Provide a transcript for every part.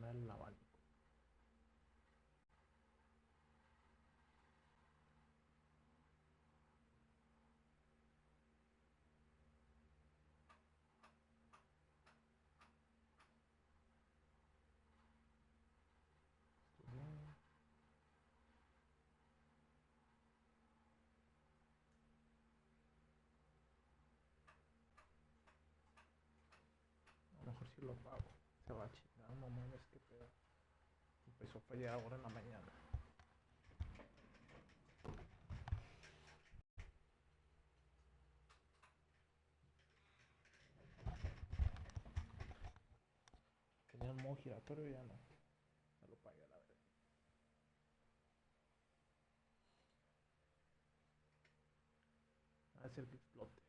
funciona el abanico. A lo mejor si lo pago. Se va a chingar, no mames, qué pedo. Empezó a fallar ahora en la mañana. Tenía un modo giratorio y ya no. Ya lo pagué a la verga. Va a hacer que explote.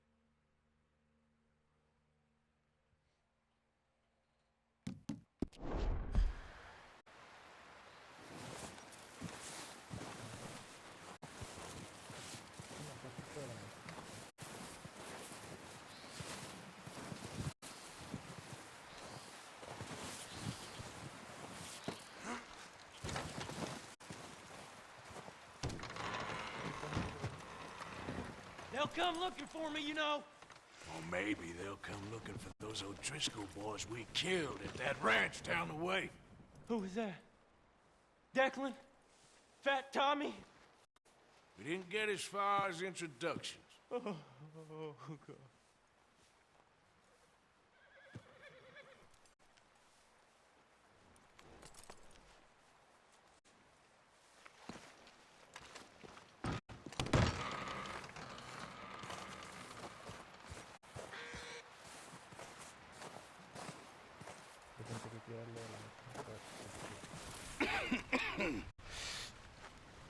They'll come looking for me, you know. Or maybe they'll come looking for those O'Driscoll boys we killed at that ranch down the way. Who was that? Declan? Fat Tommy? We didn't get as far as introductions. Oh, God.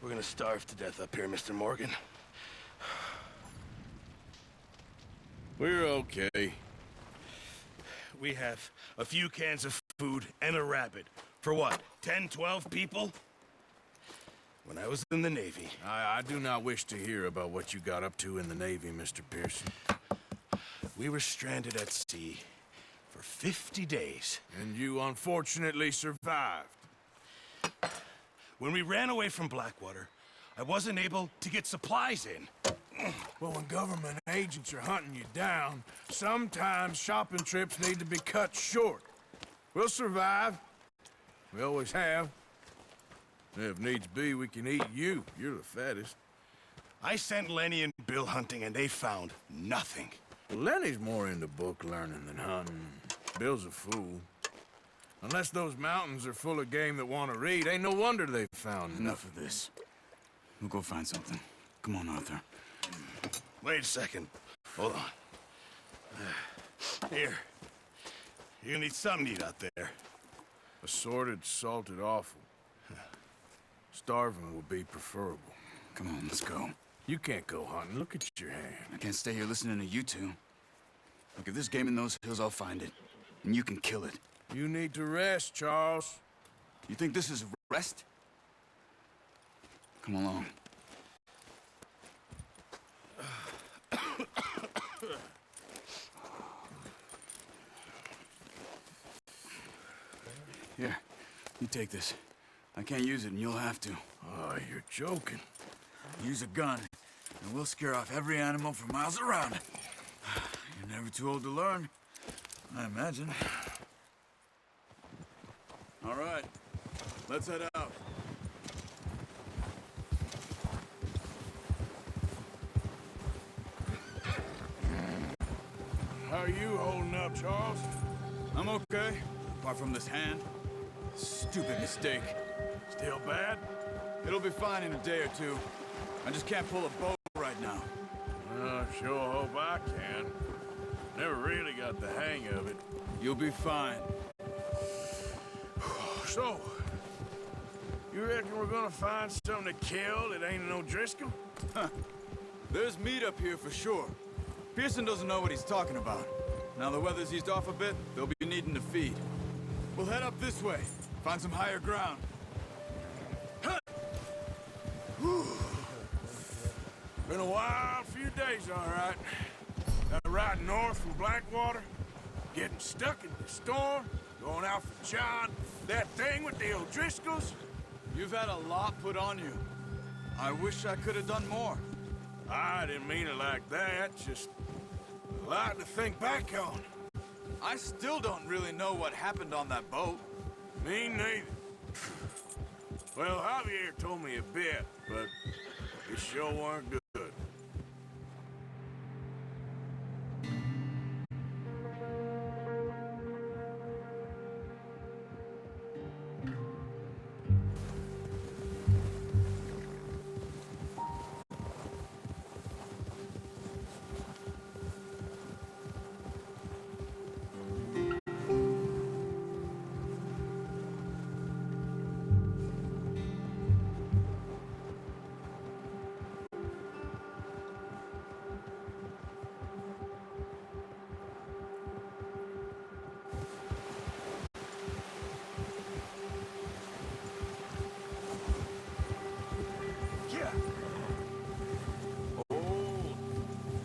We're gonna starve to death up here, Mr. Morgan. We're okay. We have a few cans of food and a rabbit. For what, 10, 12 people? When I was in the Navy... I do not wish to hear about what you got up to in the Navy, Mr. Pearson. We were stranded at sea for 50 days. And you unfortunately survived. When we ran away from Blackwater, I wasn't able to get supplies in. Well, when government agents are hunting you down, sometimes shopping trips need to be cut short. We'll survive. We always have. If needs be, we can eat you. You're the fattest. I sent Lenny and Bill hunting, and they found nothing. Lenny's more into book learning than hunting. Bill's a fool. Unless those mountains are full of game that want to read, ain't no wonder they found Enough of this. We'll go find something. Come on, Arthur. Wait a second. Hold on. Here. You're gonna need something to eat out there. Assorted, salted offal. Starving will be preferable. Come on, let's go. You can't go hunting. Look at your hand. I can't stay here listening to you two. Look, if there's game in those hills, I'll find it. And you can kill it. You need to rest, Charles. You think this is rest? Come along. Here, you take this. I can't use it, and you'll have to. Oh, you're joking. Use a gun, and we'll scare off every animal for miles around. You're never too old to learn, I imagine. All right, let's head out. How are you holding up, Charles? I'm okay, apart from this hand. Stupid mistake. Still bad? It'll be fine in a day or two. I just can't pull a bow right now. Sure hope I can. Never really got the hang of it. You'll be fine. So, you reckon we're gonna find something to kill that ain't an O'Driscoll? There's meat up here for sure. Pearson doesn't know what he's talking about. Now the weather's eased off a bit, they'll be needing to feed. We'll head up this way, find some higher ground. Been a wild few days, all right. Riding north from Blackwater, getting stuck in the storm, going out for John, That thing with the O'Driscolls? You've had a lot put on you. I wish I could have done more. I didn't mean it like that, just a lot to think back on. I still don't really know what happened on that boat. Me neither. Well, Javier told me a bit, but it sure weren't good.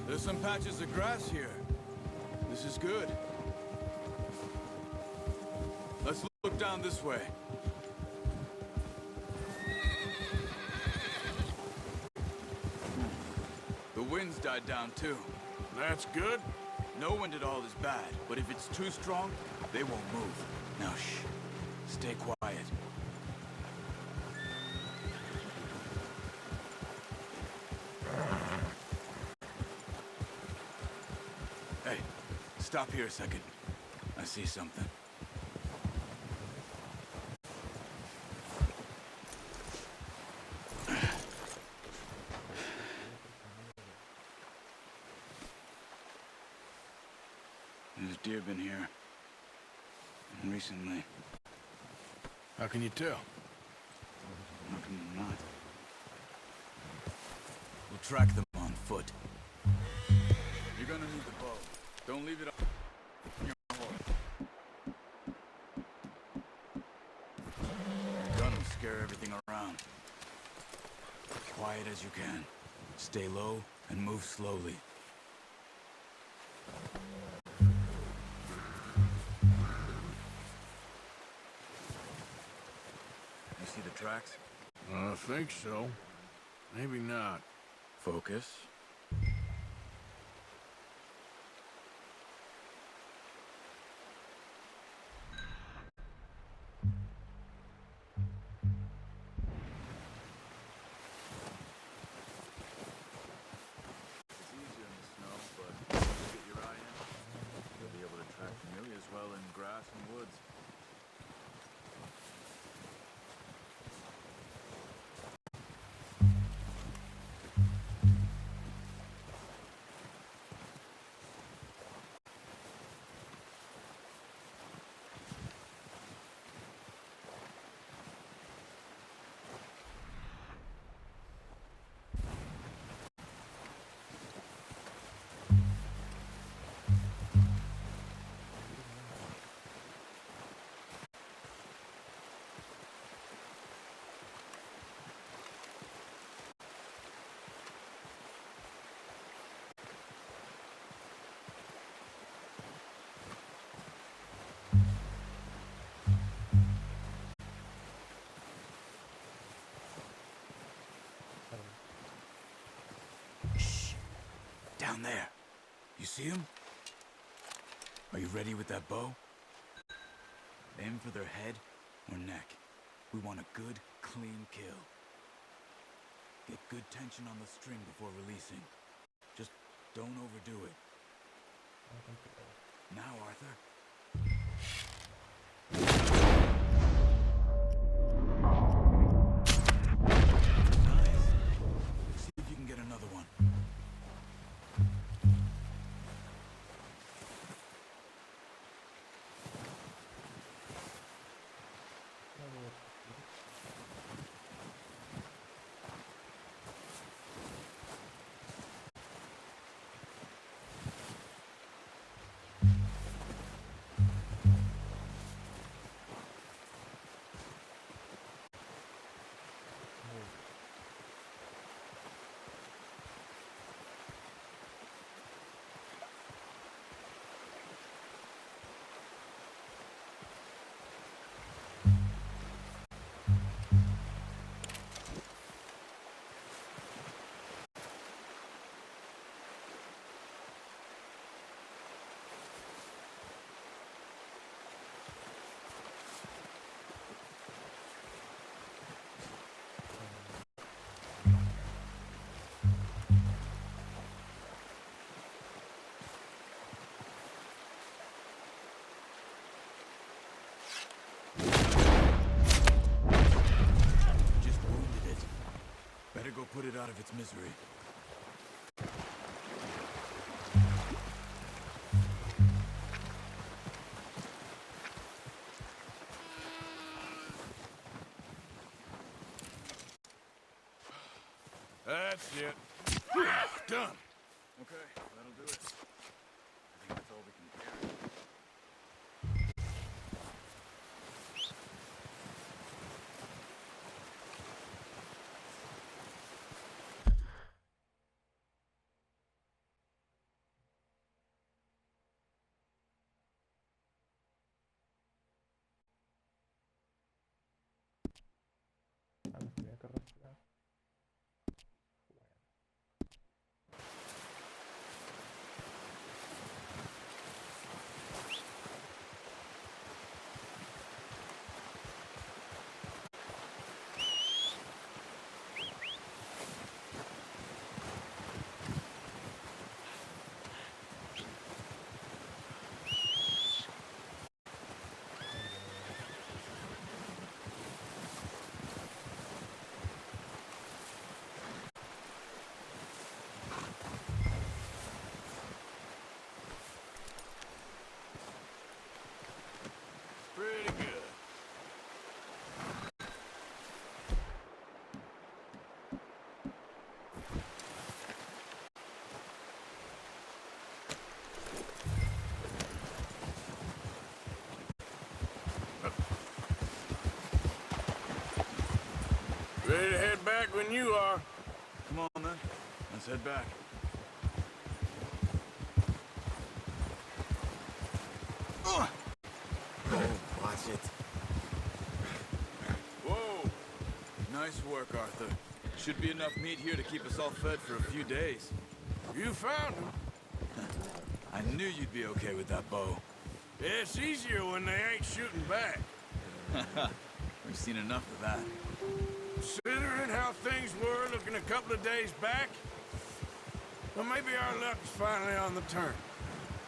There's some patches of grass here. This is good. Let's look down this way. The wind's died down too. That's good. No wind at all is bad, but if it's too strong, they won't move. Now shh. Stay quiet. Hey, stop here a second. I see something. There's deer been here. Recently. How can you tell? How can you not? We'll track them on foot. You're gonna need the bow. Don't leave it on your horse. Your gun will scare everything around. Quiet as you can. Stay low and move slowly. You see the tracks? I think so. Maybe not. Focus. It's easier in the snow, but if you get your eye in, you'll be able to track nearly as well in grass and woods. Down there. You see him? Are you ready with that bow? Aim for their head or neck. We want a good, clean kill. Get good tension on the string before releasing. Just don't overdo it. Now, Arthur. Nice. See if you can get another one. out of its misery. That's it. Done. Okay, that'll do it. I think that's all we can carry. Ah, no tenía que respirar. Bueno. Pretty good. Ready to head back when you are. Come on, then. Let's head back. Oh, watch it. Whoa! Nice work, Arthur. Should be enough meat here to keep us all fed for a few days. You found him. I knew you'd be okay with that bow. It's easier when they ain't shooting back. We've seen enough of that. Considering how things were looking a couple of days back, well, maybe our luck is finally on the turn.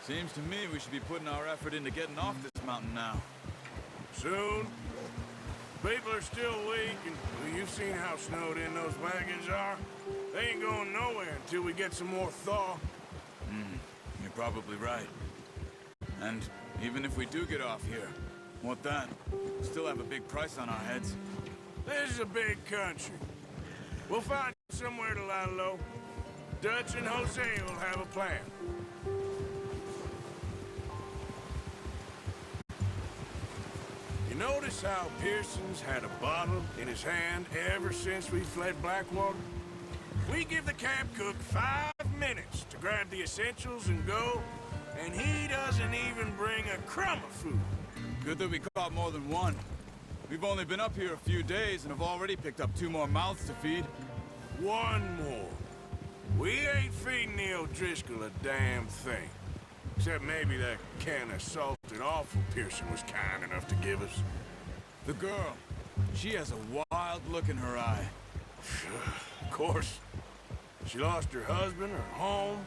Seems to me we should be putting our effort into getting off this mountain now. Soon. People are still weak, and well, you've seen how snowed in those wagons are. They ain't going nowhere until we get some more thaw. You're probably right. And even if we do get off here, what then? We still have a big price on our heads. This is a big country. We'll find somewhere to lie low. Dutch and Jose will have a plan. You notice how Pearson's had a bottle in his hand ever since we fled Blackwater? We give the camp cook 5 minutes to grab the essentials and go, and he doesn't even bring a crumb of food. Good that we caught more than one. We've only been up here a few days and have already picked up 2 more mouths to feed. One more. We ain't feeding the O'Driscoll a damn thing. Except maybe that can of salted offal Pearson was kind enough to give us. The girl, she has a wild look in her eye. Of course. She lost her husband, her home,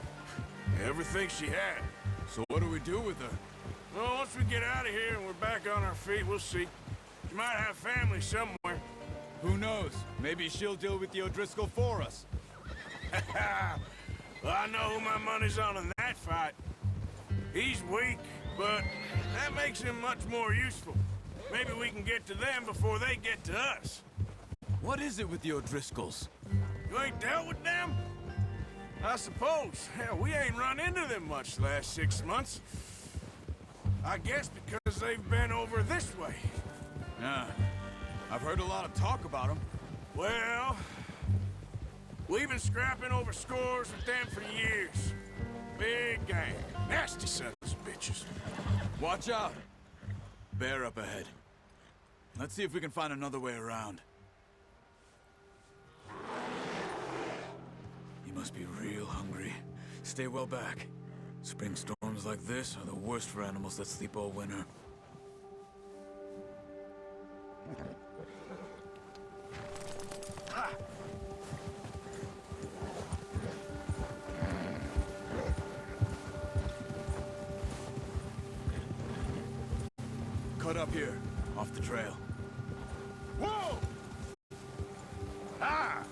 everything she had. So what do we do with her? Well, once we get out of here and we're back on our feet, we'll see. She might have family somewhere. Who knows? Maybe she'll deal with the O'Driscoll for us. Well, I know who my money's on in that fight. He's weak, but that makes him much more useful. Maybe we can get to them before they get to us. What is it with the O'Driscolls? You ain't dealt with them? I suppose. Hell, we ain't run into them much the last 6 months. I guess because they've been over this way. Yeah, I've heard a lot of talk about them. Well, we've been scrapping over scores with them for years. Big gang. Nasty sons of bitches. Watch out! Bear up ahead. Let's see if we can find another way around. You must be real hungry. Stay well back. Spring storms like this are the worst for animals that sleep all winter. Cut up here, off the trail. Whoa! Ah!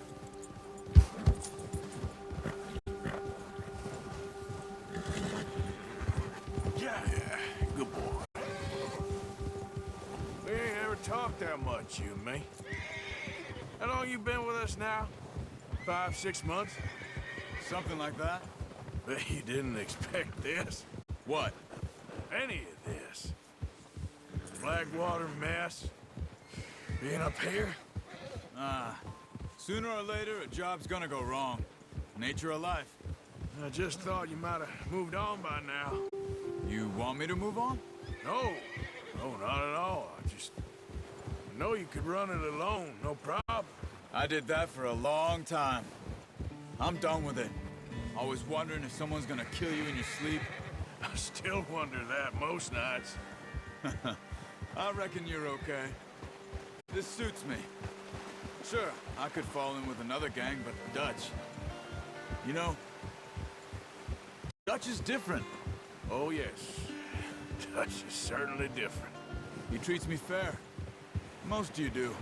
that much, you and me. How long you been with us now? 5, 6 months? Something like that? Bet you didn't expect this. What? Any of this. Blackwater mess. Being up here? Sooner or later, a job's gonna go wrong. Nature of life. I just thought you might have moved on by now. You want me to move on? No. No, not at all. I know you could run it alone, no problem. I did that for a long time. I'm done with it. Always wondering if someone's gonna kill you in your sleep. I still wonder that most nights. I reckon you're okay. This suits me. Sure, I could fall in with another gang, but Dutch... You know, Dutch is different. Oh, yes. Dutch is certainly different. He treats me fair. Most of you do.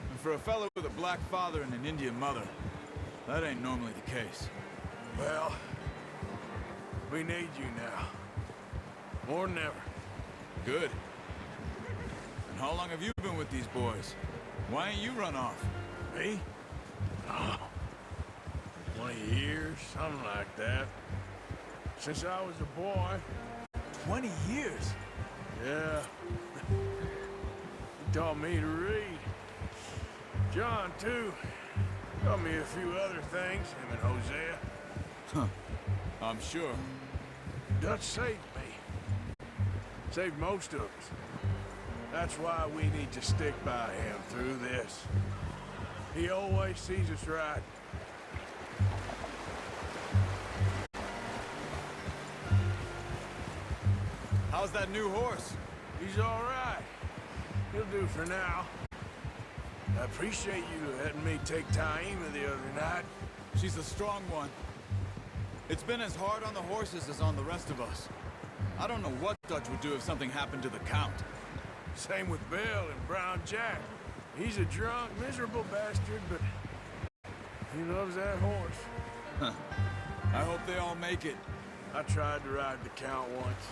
And for a fellow with a black father and an Indian mother, that ain't normally the case. Well, we need you now. More than ever. Good. And how long have you been with these boys? Why ain't you run off? Me? Oh, 20 years, something like that. Since I was a boy. 20 years? Yeah. He taught me to read. John, too. Taught me a few other things, him and Hosea. Huh. I'm sure. Dutch saved me. Saved most of us. That's why we need to stick by him through this. He always sees us right. How's that new horse? He's all right. He'll do for now. I appreciate you letting me take Taima the other night. She's a strong one. It's been as hard on the horses as on the rest of us. I don't know what Dutch would do if something happened to the Count. Same with Bill and Brown Jack. He's a drunk, miserable bastard, but he loves that horse. I hope they all make it. I tried to ride the Count once.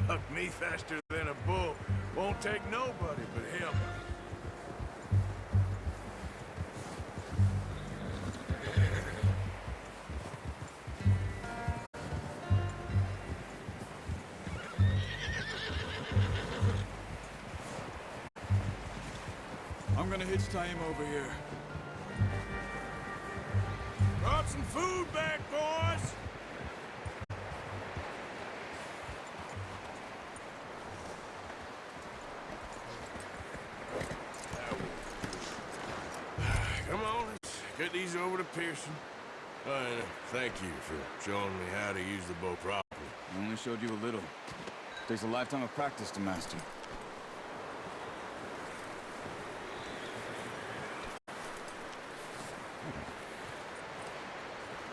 Bucked me faster than a bull. Won't take nobody but him. I'm gonna hitch Taima over here. Brought some food back, boys! Come on, let's get these over to Pearson. Thank you for showing me how to use the bow properly. I only showed you a little. Takes a lifetime of practice to master.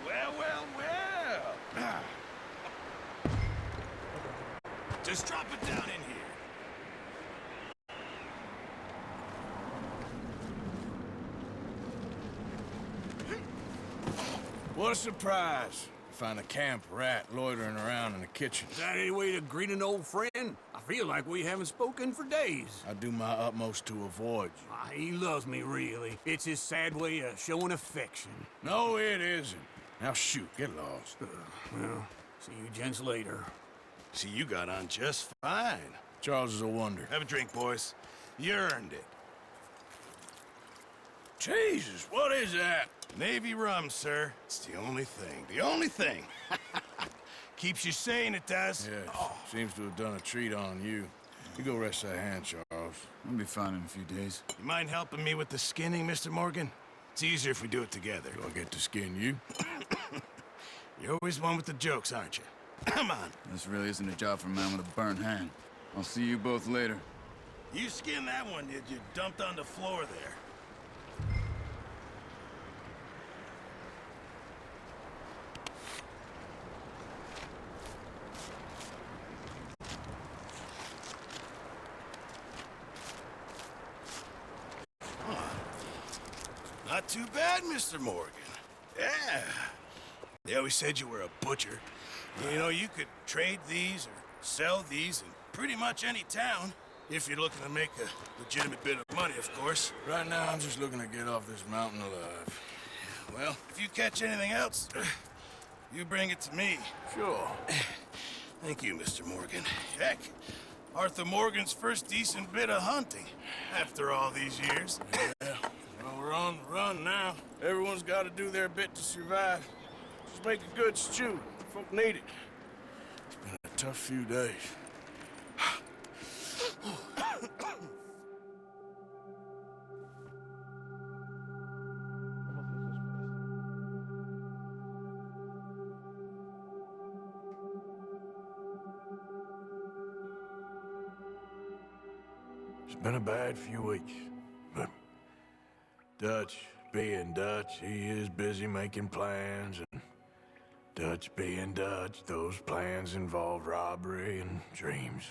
Well. Just drop it down in here. What a surprise. Find a camp rat loitering around in the kitchen. Is that any way to greet an old friend? I feel like we haven't spoken for days. I do my utmost to avoid you. He loves me, really. It's his sad way of showing affection. No, it isn't. Now shoot, get lost. Well, see you gents later. See, you got on just fine. Charles is a wonder. Have a drink, boys. You earned it. Jesus, what is that? Navy rum, sir. It's the only thing. The only thing. Keeps you sane, it does. Yes, seems to have done a treat on you. You go rest that hand, Charles. I'll be fine in a few days. You mind helping me with the skinning, Mr. Morgan? It's easier if we do it together. Do I get to skin you? You're always one with the jokes, aren't you? Come on. This really isn't a job for a man with a burnt hand. I'll see you both later. You skinned that one, did you? Dumped on the floor there. Not too bad, Mr. Morgan. Yeah. They always said you were a butcher. You know, you could trade these or sell these in pretty much any town. If you're looking to make a legitimate bit of money, of course. Right now, I'm just looking to get off this mountain alive. Well, if you catch anything else, you bring it to me. Sure. Thank you, Mr. Morgan. Heck, Arthur Morgan's first decent bit of hunting after all these years. Yeah, well, we're on the run now. Everyone's got to do their bit to survive. Just make a good stew. Folk need it. It's been a tough few days. It's been a bad few weeks, but Dutch being Dutch, he is busy making plans, and Dutch being Dutch, those plans involve robbery and dreams.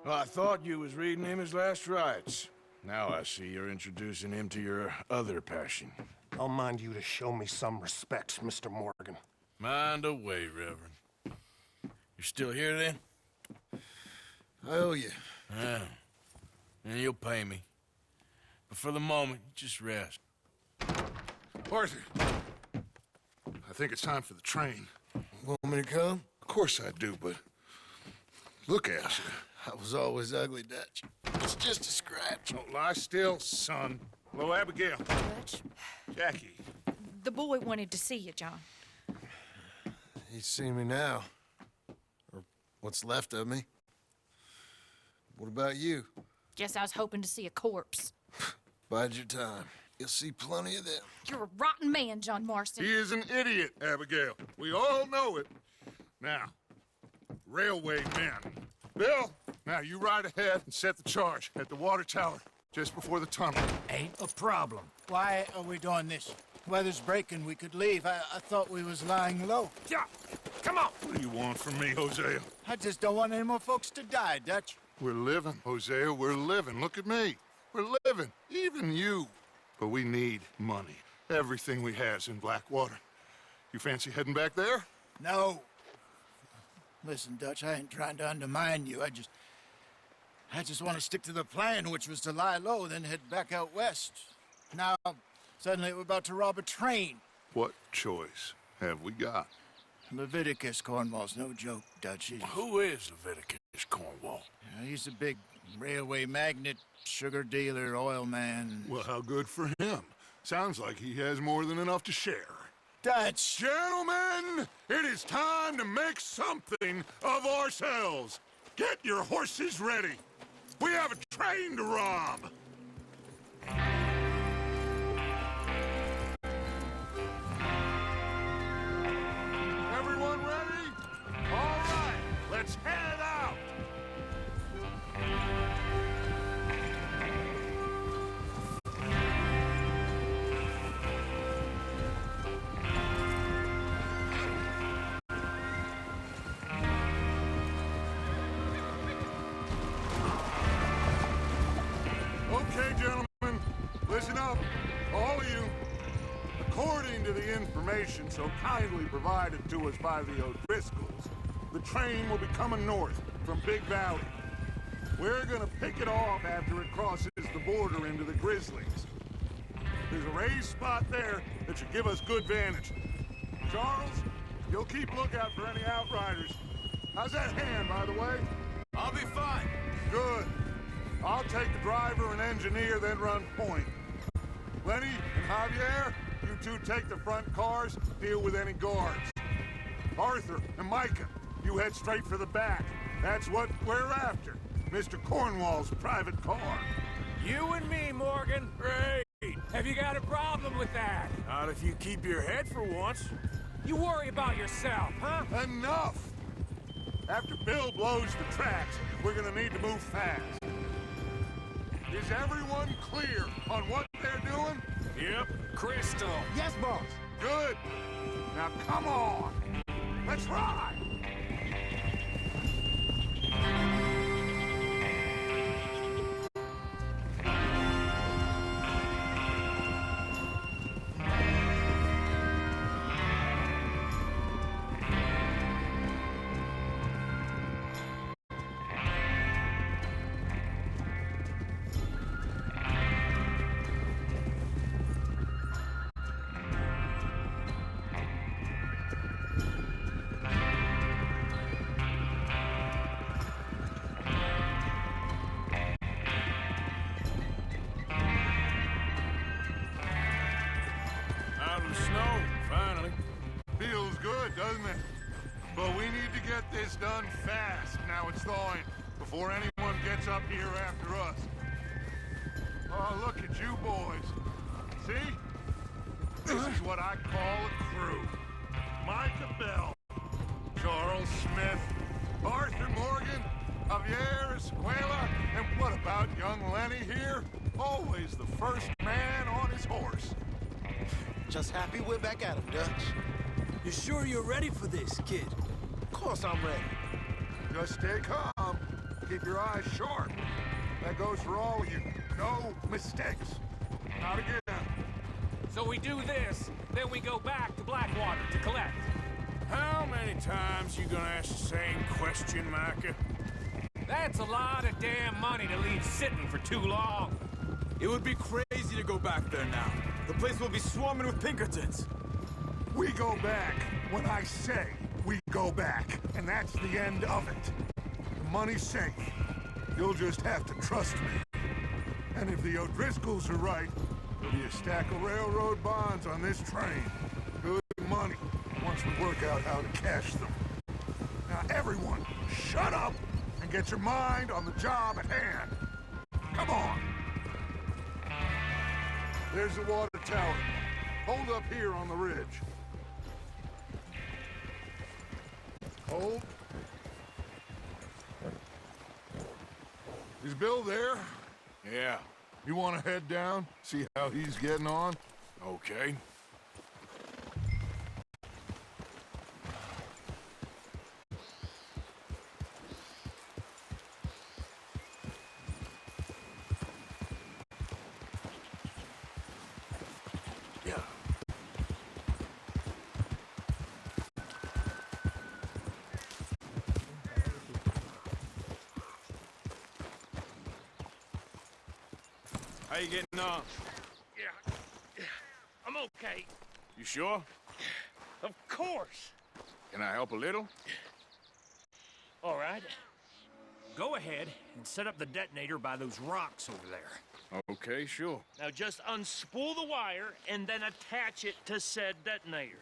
Well, I thought you was reading him his last rites. Now I see you're introducing him to your other passion. I'll mind you to show me some respect, Mr. Morgan. Mind away, Reverend. You're still here, then? I owe you. Yeah. And you'll pay me. But for the moment, just rest. Arthur, I think it's time for the train. Want me to come? Of course I do, but look at you. I was always ugly, Dutch. It's just a scratch. Don't lie still, son. Hello, Abigail. Dutch, Jackie. the boy wanted to see you, John. He's seen me now. Or what's left of me. What about you? Guess I was hoping to see a corpse. Bide your time. You'll see plenty of them. You're a rotten man, John Marston. He is an idiot, Abigail. We all know it. Now, railway men. Bill, now you ride ahead and set the charge at the water tower just before the tunnel. Ain't a problem. Why are we doing this? Weather's breaking. We could leave. I thought we was lying low. Yeah, come on. What do you want from me, Hosea? I just don't want any more folks to die, Dutch. We're living, Hosea, we're living. Look at me. We're living, even you. But we need money. Everything we has in Blackwater. You fancy heading back there? No. Listen, Dutch, I ain't trying to undermine you. I just want to stick to the plan, which was to lie low, then head back out west. Now, suddenly we're about to rob a train. What choice have we got? Leviticus Cornwall's no joke, Dutch. Who is Leviticus Cornwall? He's a big railway magnate, sugar dealer, oil man. Well, how good for him. Sounds like he has more than enough to share. Dutch! Gentlemen, it is time to make something of ourselves. Get your horses ready. We have a train to rob. Everyone ready? All right, let's head out. Okay, gentlemen, listen up, all of you. According to the information so kindly provided to us by the O'Driscolls, the train will be coming north from Big Valley. We're gonna pick it off after it crosses the border into the Grizzlies. There's a raised spot there that should give us good vantage. Charles, you'll keep lookout for any outriders. How's that hand, by the way? I'll be fine. Good. I'll take the driver and engineer, then run point. Lenny and Javier, you two take the front cars, deal with any guards. Arthur and Micah, you head straight for the back. That's what we're after. Mr. Cornwall's private car. You and me, Morgan. Great. Have you got a problem with that? Not if you keep your head for once. You worry about yourself, huh? Enough! After Bill blows the tracks, we're gonna need to move fast. Is everyone clear on what they're doing? Yep. Crystal. Yes, boss. Good. Now come on. Let's ride. get this done fast, now it's thawing, before anyone gets up here after us. Oh, look at you boys. See? This is what I call a crew. Micah Bell, Charles Smith, Arthur Morgan, Javier Escuela, and what about young Lenny here? Always the first man on his horse. Just happy we're back at him, Dutch. You sure you're ready for this, kid? Of course I'm ready. Just stay calm. Keep your eyes sharp. That goes for all of you. No mistakes. Not again. So we do this, then we go back to Blackwater to collect. How many times you gonna ask the same question, Micah? That's a lot of damn money to leave sitting for too long. It would be crazy to go back there now. The place will be swarming with Pinkertons. We go back when I say we go back, and that's the end of it. The money's safe. You'll just have to trust me. And if the O'Driscolls are right, there'll be a stack of railroad bonds on this train. Good money, once we work out how to cash them. Now everyone, shut up and get your mind on the job at hand. Come on. There's the water tower. Hold up here on the ridge. Hold. Is Bill there? Yeah, You want to head down, see how he's getting on? okay. Yeah. How you getting on? Yeah, I'm okay. You sure? Of course. Can I help a little? All right. Go ahead and set up the detonator by those rocks over there. Okay, sure. Now just unspool the wire and then attach it to said detonator.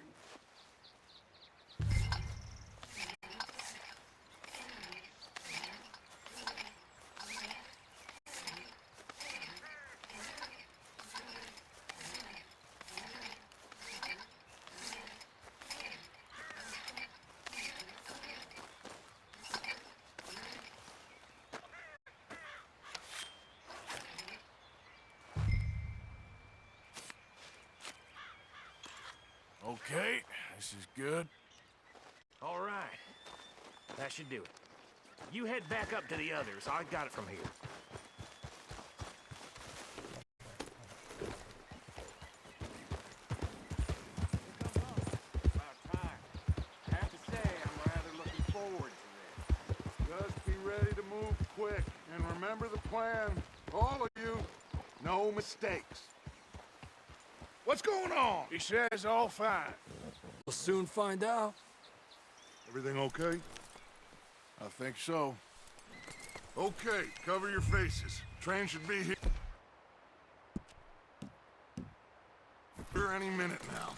Okay, this is good. All right. That should do it. You head back up to the others. I got it from here. About time. I have to say, I'm rather looking forward to this. Just be ready to move quick, and remember the plan. All of you, no mistakes. What's going on? He says all fine. We'll soon find out. Everything okay? I think so. Okay, cover your faces. Train should be here any minute now.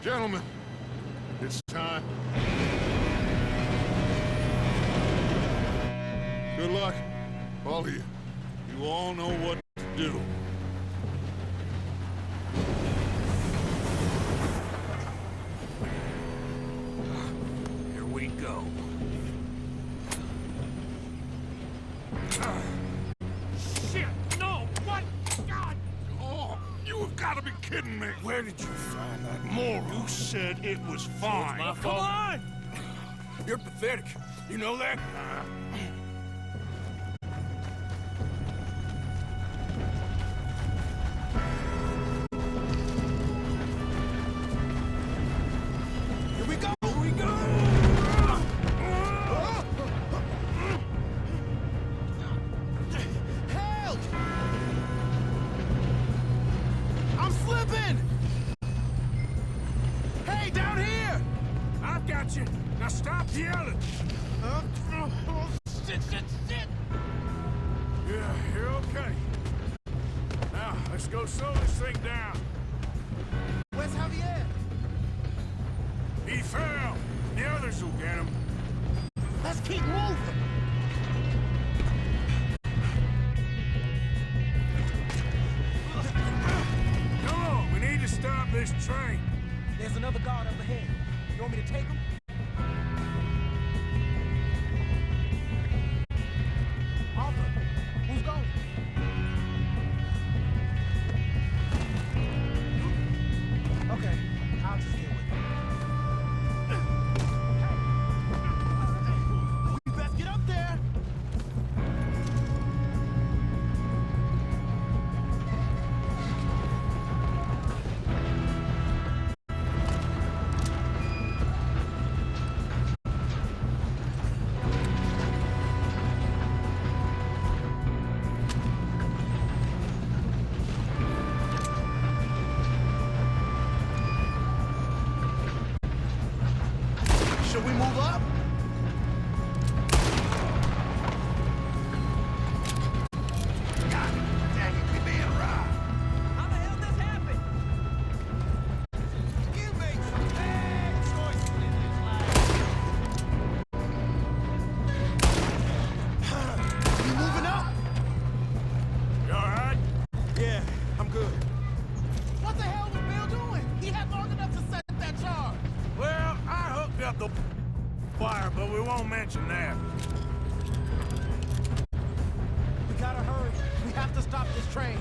Gentlemen, it's time. Good luck, all of you. You all know what to do. Here we go. Shit! No! What? God! Oh, you have got to be kidding me. Where did you find that moron? You said it was fine. My Come fault. on! You're pathetic. You know that? Here we go! Here we go! Help! I'm slipping! Hey, down here! I've got you. go slow this thing down. Where's Javier? He fell. The others will get him. Let's keep moving. Come on, we need to stop this train. There's another guard up ahead. You want me to take him? Arthur, who's going? Okay, I'll just deal with it. We best get up there. Should we move up? God dang it, we being robbed. How the hell this happened? You make some bad choices in this life. You moving up? You alright? Yeah, I'm good. What the hell was Bill doing? He had long enough to set that charge. Well, I hooked up the fire, but we won't mention that. We gotta hurry. We have to stop this train.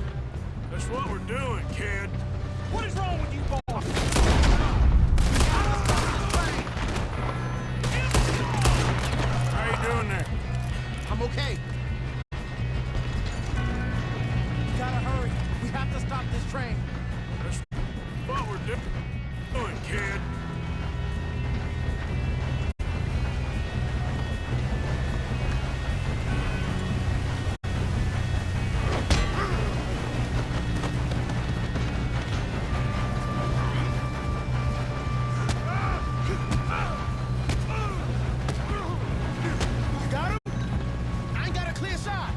That's what we're doing, kid. What is wrong with you, boy? How you doing there? I'm okay. We gotta hurry. We have to stop this train. That's what we're doing, kid. You got him? I ain't got a clear shot.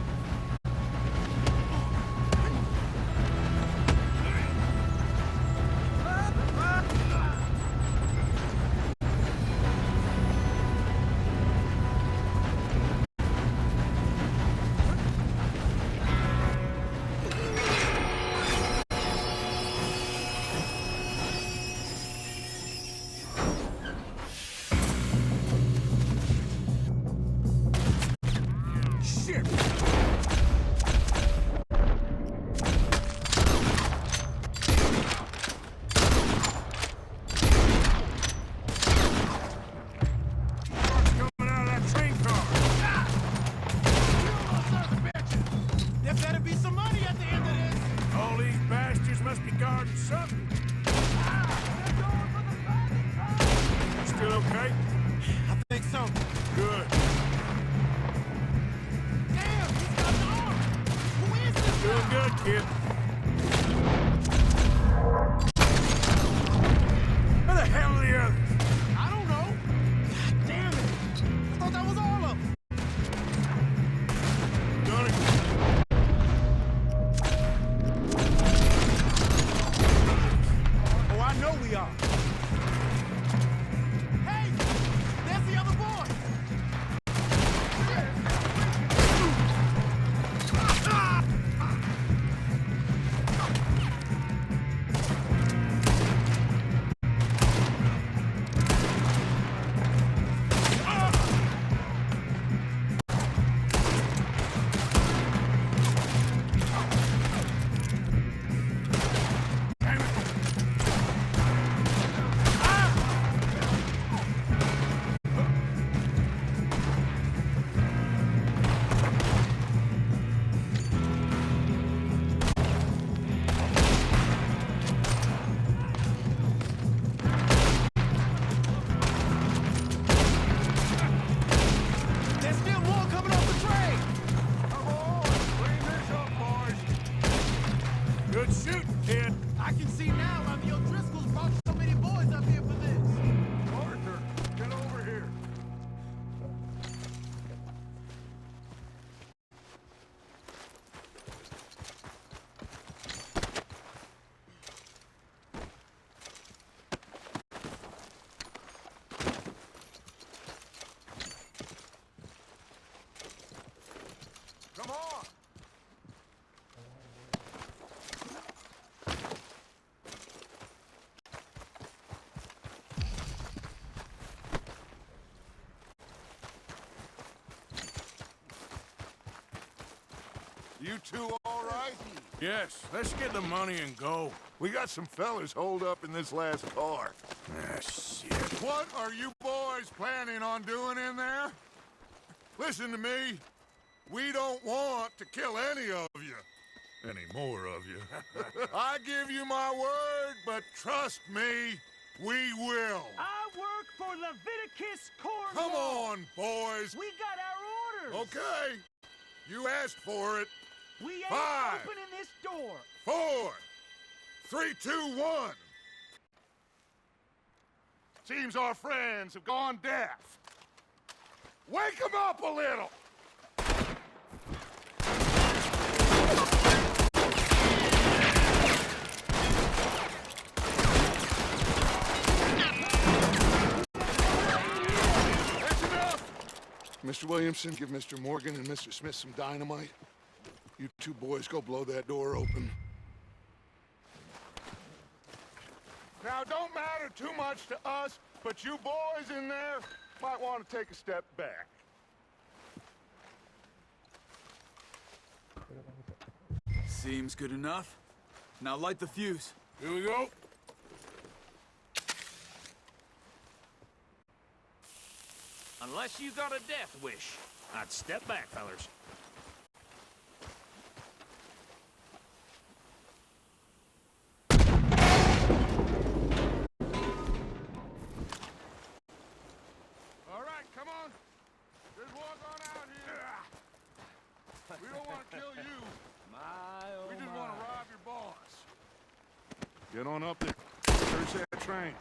Shit! Coming out of that train car. There better be some money at the end of this. All these bastards must be guarding something. Still okay? I think so. Good. Damn, he's got the arm. Who is this Doing guy? good, kid. Where the hell are the others? I don't know. God damn it. I thought that was all of them. You two all right? Yes, let's get the money and go. We got some fellas holed up in this last car. Ah, shit. What are you boys planning on doing in there? Listen to me. We don't want to kill any of you. Any more of you. I give you my word, but trust me, we will. I work for Leviticus Corps. Come on, boys. We got our orders. Okay. You asked for it. We ain't 5, opening this door. 4, 3, 2, 1. Seems our friends have gone deaf. Wake them up a little. That's enough. Mr. Williamson, give Mr. Morgan and Mr. Smith some dynamite. You two boys go blow that door open. Now, don't matter too much to us, but you boys in there might want to take a step back. Seems good enough. Now light the fuse. Here we go. Unless you got a death wish, I'd step back, fellers. All right, come on. Just walk on out here. We don't want to kill you. We just want to rob your boss. Get on up there. Search that train.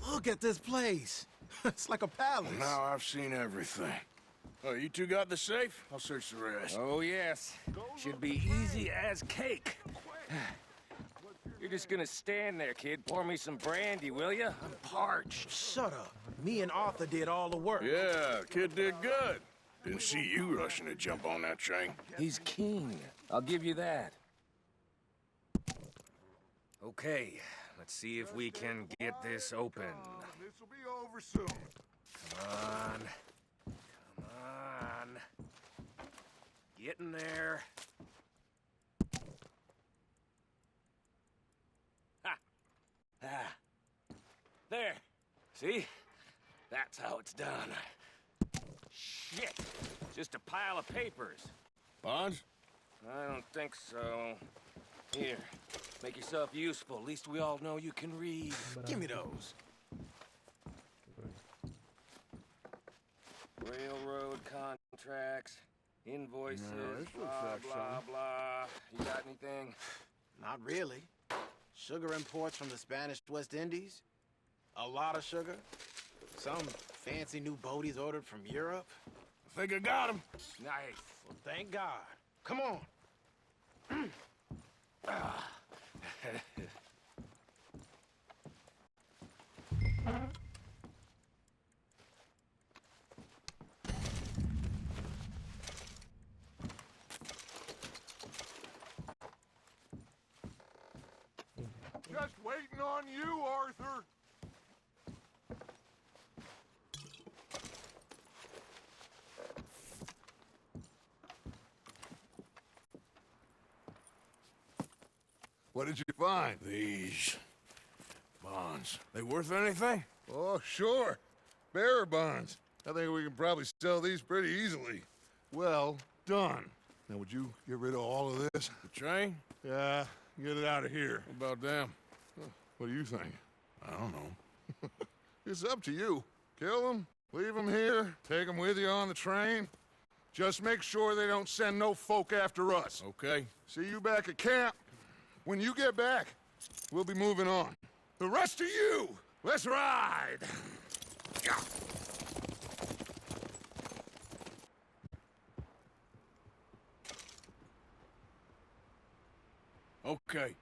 Look at this place. It's like a palace. Now I've seen everything. Oh, you two got the safe? I'll search the rest. Oh, yes. Should be easy as cake. You're just gonna stand there, kid. Pour me some brandy, will you? I'm parched. Shut up. Me and Arthur did all the work. Yeah, kid did good. Didn't see you rushing to jump on that train. He's keen. I'll give you that. Okay, let's see if we can get this open. This'll be over soon. Come on. Come on. Get in there. Ha! Ah. There. See? That's how it's done. Shit! Just a pile of papers. Bonds? I don't think so. Here, make yourself useful. At least we all know you can read. Give me those. Railroad contracts, invoices, No, this looks blah, like blah, something. blah. You got anything? Not really. Sugar imports from the Spanish West Indies. A lot of sugar. Some fancy new boaties ordered from Europe. I think I got him. Nice. Well, thank God. Come on. Just waiting on you, Arthur. What did you find? These bonds. They worth anything? Oh, sure. Bearer bonds. I think we can probably sell these pretty easily. Well done. Now, would you get rid of all of this? The train? Yeah, get it out of here. What about them? What do you think? I don't know. It's up to you. Kill them, leave them here, take them with you on the train. Just make sure they don't send no folk after us. Okay. See you back at camp. When you get back, we'll be moving on. The rest of you, let's ride! Yeah. Okay.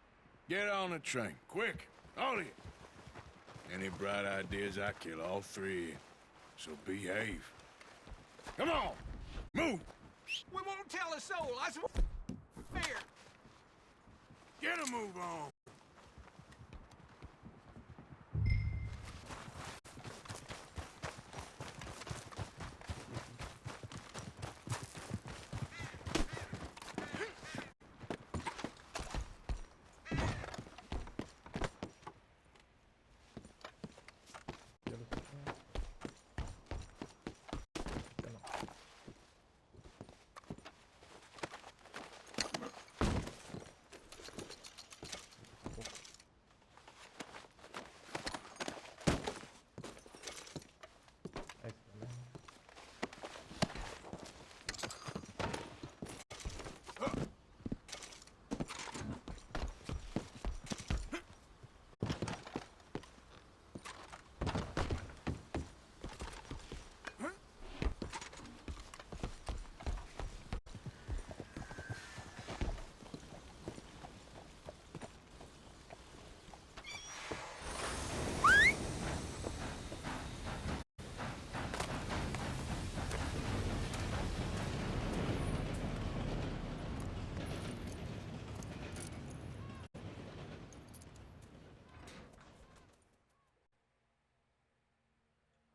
Get on the train. Quick. All of you. Any bright ideas, I kill all three of you. So behave. Come on! Move! We won't tell a soul, I swear. Get a move on.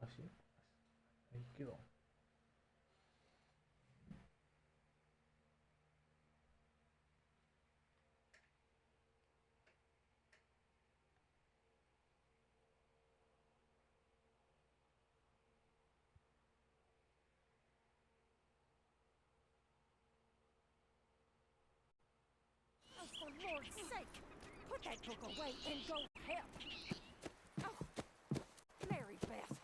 Así. Ahí quedó. Oh, for Lord's sake! Put that book away and go help! Oh, Mary Beth.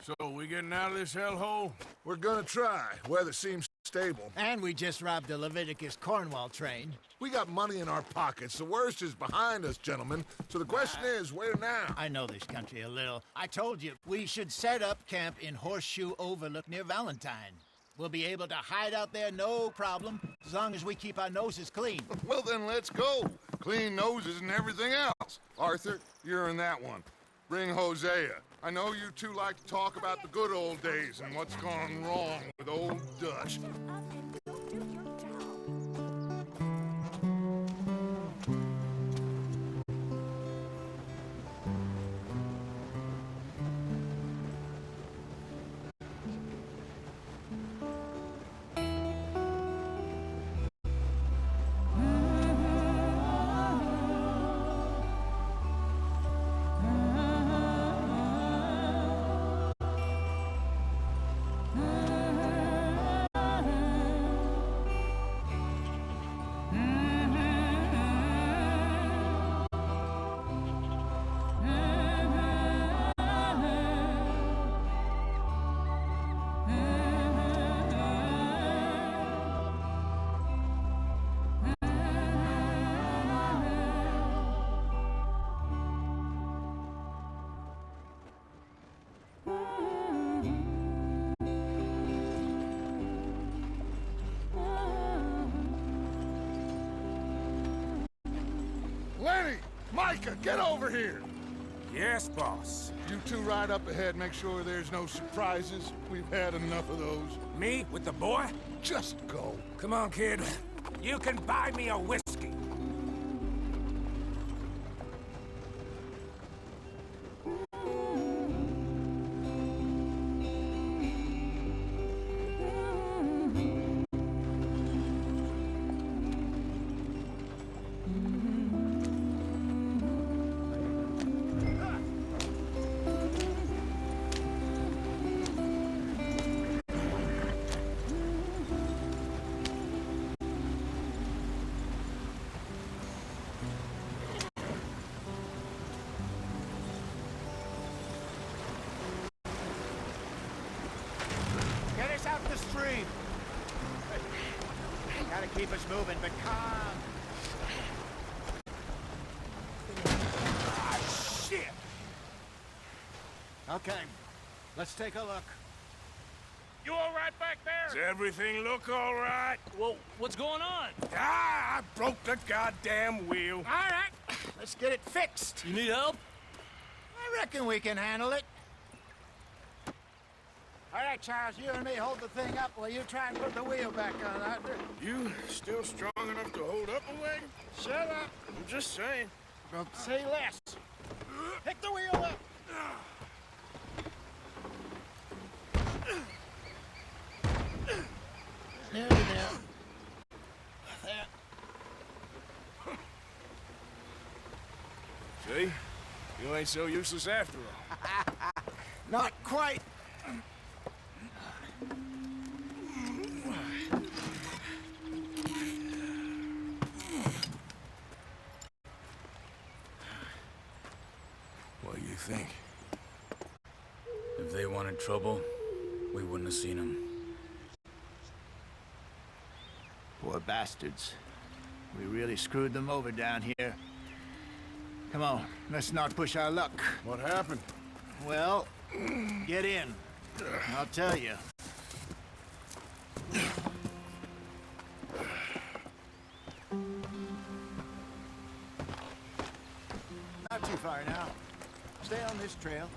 So, we getting out of this hellhole? We're gonna try. Weather seems stable. And we just robbed the Leviticus Cornwall train. We got money in our pockets. The worst is behind us, gentlemen. So the question is, where now? I know this country a little. I told you, we should set up camp in Horseshoe Overlook near Valentine. We'll be able to hide out there no problem, as long as we keep our noses clean. Well, then let's go. Clean noses and everything else. Arthur, you're in that one. Bring Hosea. I know you two like to talk about the good old days and what's gone wrong with old Dutch. Lenny! Micah, get over here! Yes, boss. You two ride up ahead, make sure there's no surprises. We've had enough of those. Me with the boy? Just go. Come on, kid. You can buy me a whiskey. Get us out the stream. Gotta keep us moving, but calm. Ah, shit! Okay, let's take a look. You all right back there? Does everything look all right? Well, what's going on? Ah, I broke the goddamn wheel. All right, let's get it fixed. You need help? I reckon we can handle it. All right, Charles, you and me hold the thing up while you try and put the wheel back on, Arthur. You still strong enough to hold up a wagon? Shut up. I'm just saying. Well, say less. Pick the wheel up. Nearly there. There. See? You ain't so useless after all. Not quite. What do you think? If they wanted trouble, we wouldn't have seen them. Poor bastards. We really screwed them over down here. Come on, let's not push our luck. What happened? Well, get in. I'll tell you. Not too far now. Stay on this trail.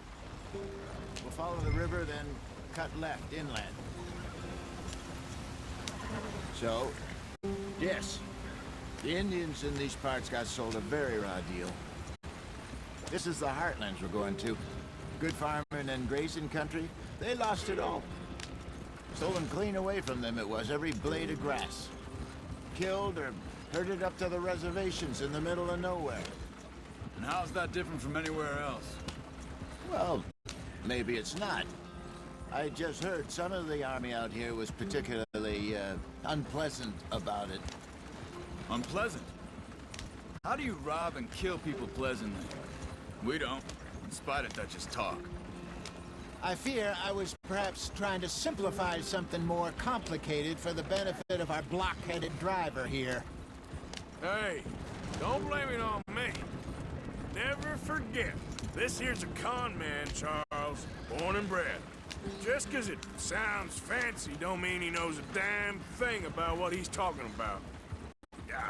We'll follow the river, then cut left inland. So, yes, the Indians in these parts got sold a very raw deal. This is the heartlands we're going to. Good farming and grazing country. They lost it all. Stolen clean away from them it was, every blade of grass. Killed or herded up to the reservations in the middle of nowhere. And how's that different from anywhere else? Well, maybe it's not. I just heard some of the army out here was particularly, unpleasant about it. Unpleasant? How do you rob and kill people pleasantly? We don't, in spite of Dutch's talk. I fear I was perhaps trying to simplify something more complicated for the benefit of our block-headed driver here. Hey, don't blame it on me. Never forget, this here's a con man, Charles, born and bred. Just 'cause it sounds fancy don't mean he knows a damn thing about what he's talking about. Yeah.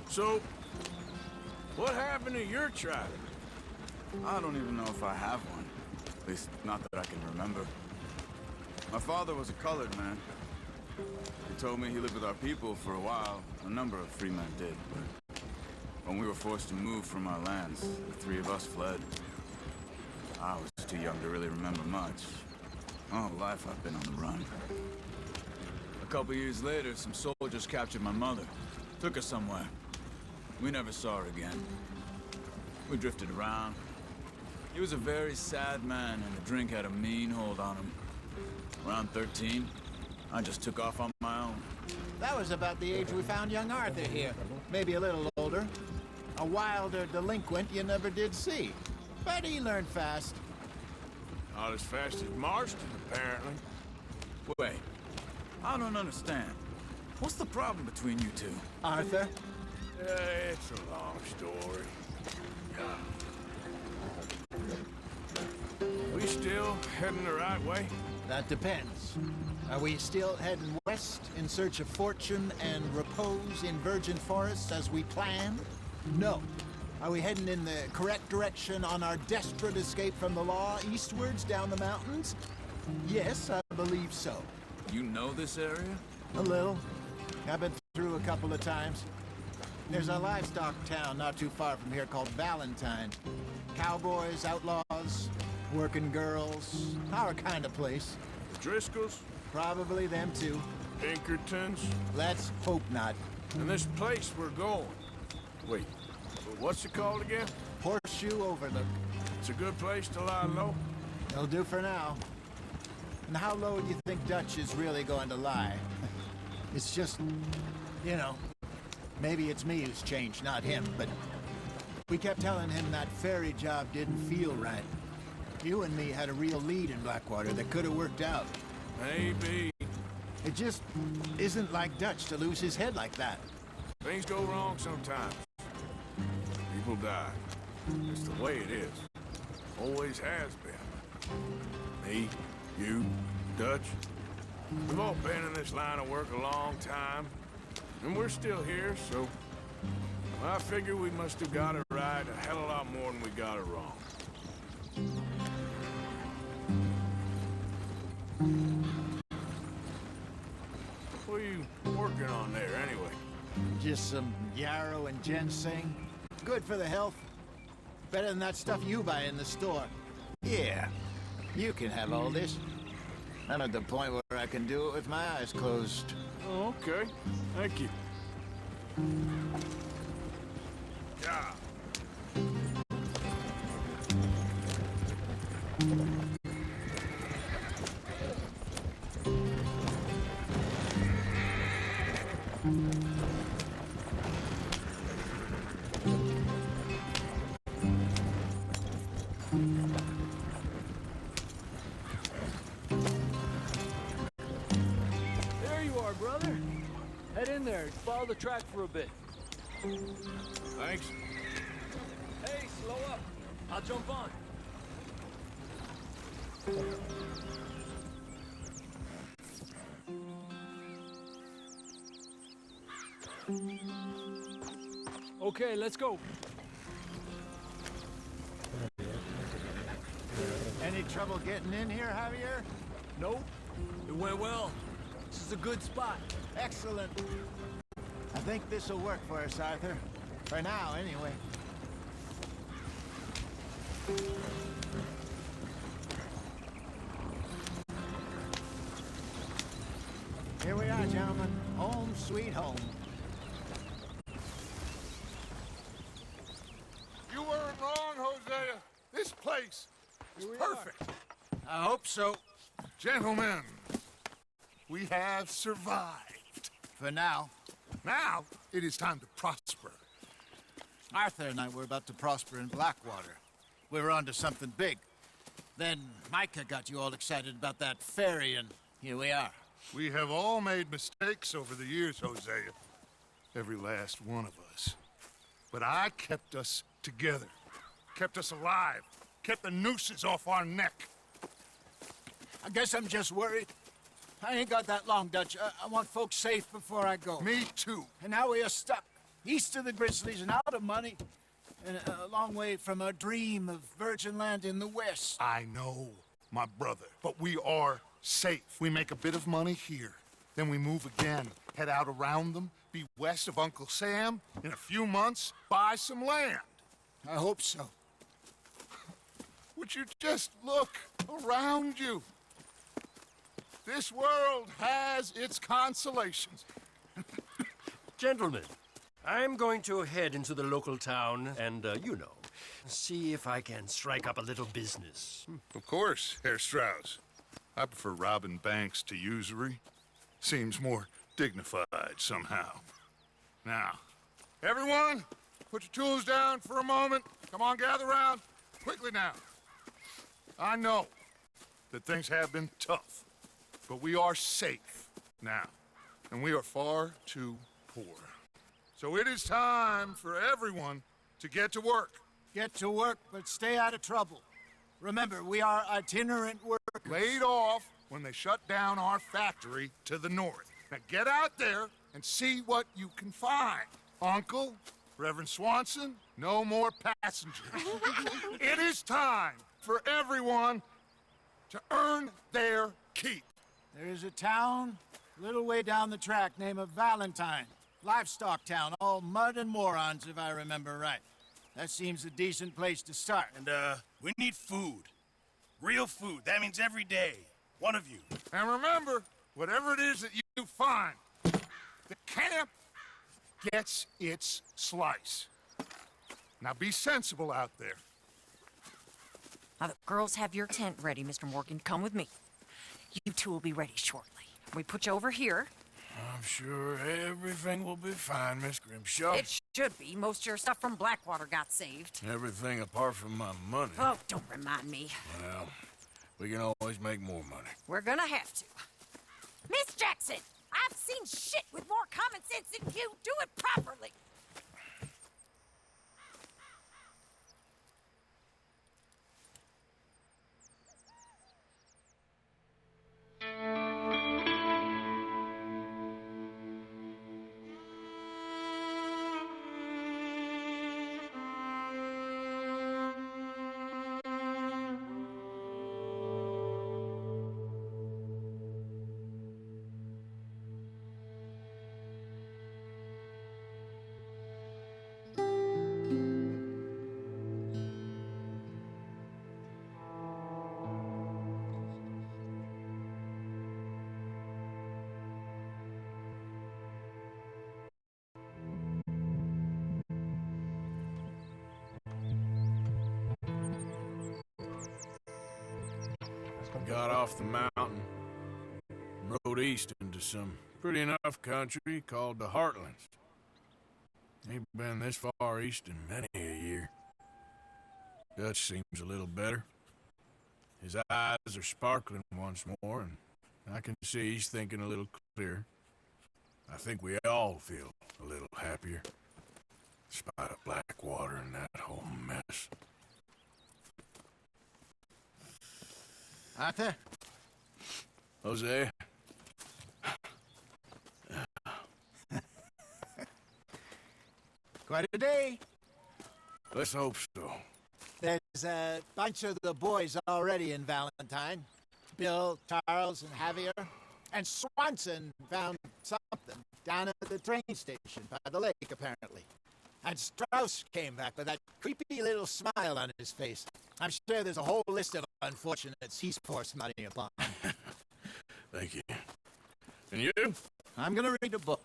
So, what happened to your tribe? I don't even know if I have one. At least, not that I can remember. My father was a colored man. He told me he lived with our people for a while. A number of free men did, but when we were forced to move from our lands, the three of us fled. I was too young to really remember much. All life I've been on the run. A couple years later, some soldiers captured my mother. Took her somewhere. We never saw her again. We drifted around. He was a very sad man, and the drink had a mean hold on him. Around 13, I just took off on my own. That was about the age we found young Arthur here. Maybe a little older. A wilder delinquent you never did see. But he learned fast. Not as fast as Marston, apparently. Wait, I don't understand. What's the problem between you two? Arthur? It's a long story. We still heading the right way? That depends. Are we still heading west in search of fortune and repose in virgin forests as we planned? No. Are we heading in the correct direction on our desperate escape from the law eastwards down the mountains? Yes, I believe so. You know this area? A little. I've been through a couple of times. There's a livestock town not too far from here called Valentine. Cowboys, outlaws, working girls, our kind of place. The Driscolls? Probably them too. Pinkertons? Let's hope not. And this place we're going. Wait, what's it called again? Horseshoe Overlook. It's a good place to lie low? It'll do for now. And how low do you think Dutch is really going to lie? It's just, you know, maybe it's me who's changed, not him, but we kept telling him that ferry job didn't feel right. You and me had a real lead in Blackwater that could have worked out. Maybe. It just isn't like Dutch to lose his head like that. Things go wrong sometimes. People die. It's the way it is. Always has been. Me, you, Dutch. We've all been in this line of work a long time. And we're still here, so I figure we must have got it right a hell of a lot more than we got it wrong. Just some yarrow and ginseng. Good for the health. Better than that stuff you buy in the store. Yeah, you can have all this. I'm at the point where I can do it with my eyes closed. Oh, okay. Thank you. Yeah. There you are, brother. Head in there and follow the track for a bit. Thanks. Hey, slow up. I'll jump on. Okay, let's go. Any trouble getting in here, Javier? Nope. It went well. This is a good spot. Excellent. I think this'll work for us, Arthur. For now, anyway. Here we are, gentlemen. Home sweet home. You weren't wrong, Hosea. This place is perfect. I hope so. Gentlemen, we have survived. For now. Now, it is time to prosper. Arthur and I were about to prosper in Blackwater. We were onto something big. Then Micah got you all excited about that ferry, and here we are. We have all made mistakes over the years, Hosea. Every last one of us. But I kept us together. Kept us alive. Kept the nooses off our neck. I guess I'm just worried. I ain't got that long, Dutch. I want folks safe before I go. Me too. And now we are stuck. East of the Grizzlies and out of money. And a long way from our dream of virgin land in the west. I know, my brother. But we are safe. We make a bit of money here. Then we move again. Head out around them. Be west of Uncle Sam. In a few months, buy some land. I hope so. Would you just look around you? This world has its consolations. Gentlemen, I'm going to head into the local town and, see if I can strike up a little business. Of course, Herr Strauss. I prefer robbing banks to usury. Seems more dignified somehow. Now, everyone, put your tools down for a moment. Come on, gather round. Quickly now. I know that things have been tough, but we are safe now, and we are far too poor. So it is time for everyone to get to work. Get to work, but stay out of trouble. Remember, we are itinerant workers. Laid off when they shut down our factory to the north. Now get out there and see what you can find. Uncle, Reverend Swanson, no more passengers. It is time for everyone to earn their keep. There is a town a little way down the track named Valentine. Livestock town, all mud and morons, if I remember right. That seems a decent place to start. And, we need food. Real food. That means every day. One of you. And remember, whatever it is that you find, the camp gets its slice. Now be sensible out there. Now, the girls have your tent ready, Mr. Morgan. Come with me. You two will be ready shortly. We put you over here. I'm sure everything will be fine, Miss Grimshaw. It should be. Most of your stuff from Blackwater got saved. Everything apart from my money. Oh, don't remind me. Well, we can always make more money. We're gonna have to. Miss Jackson, I've seen shit with more common sense than you. Do it properly. got off the mountain, rode east into some pretty enough country called the Heartlands. Ain't been this far east in many a year. Dutch seems a little better. His eyes are sparkling once more, and I can see he's thinking a little clearer. I think we all feel a little happier, in spite of Blackwater and that whole mess. Arthur? Jose? Quite a day. Let's hope so. There's a bunch of the boys already in Valentine. Bill, Charles, and Javier. And Swanson found something down at the train station by the lake, apparently. And Strauss came back with that creepy little smile on his face. I'm sure there's a whole list of unfortunates he's forced money upon. Thank you. And you? I'm gonna read a book.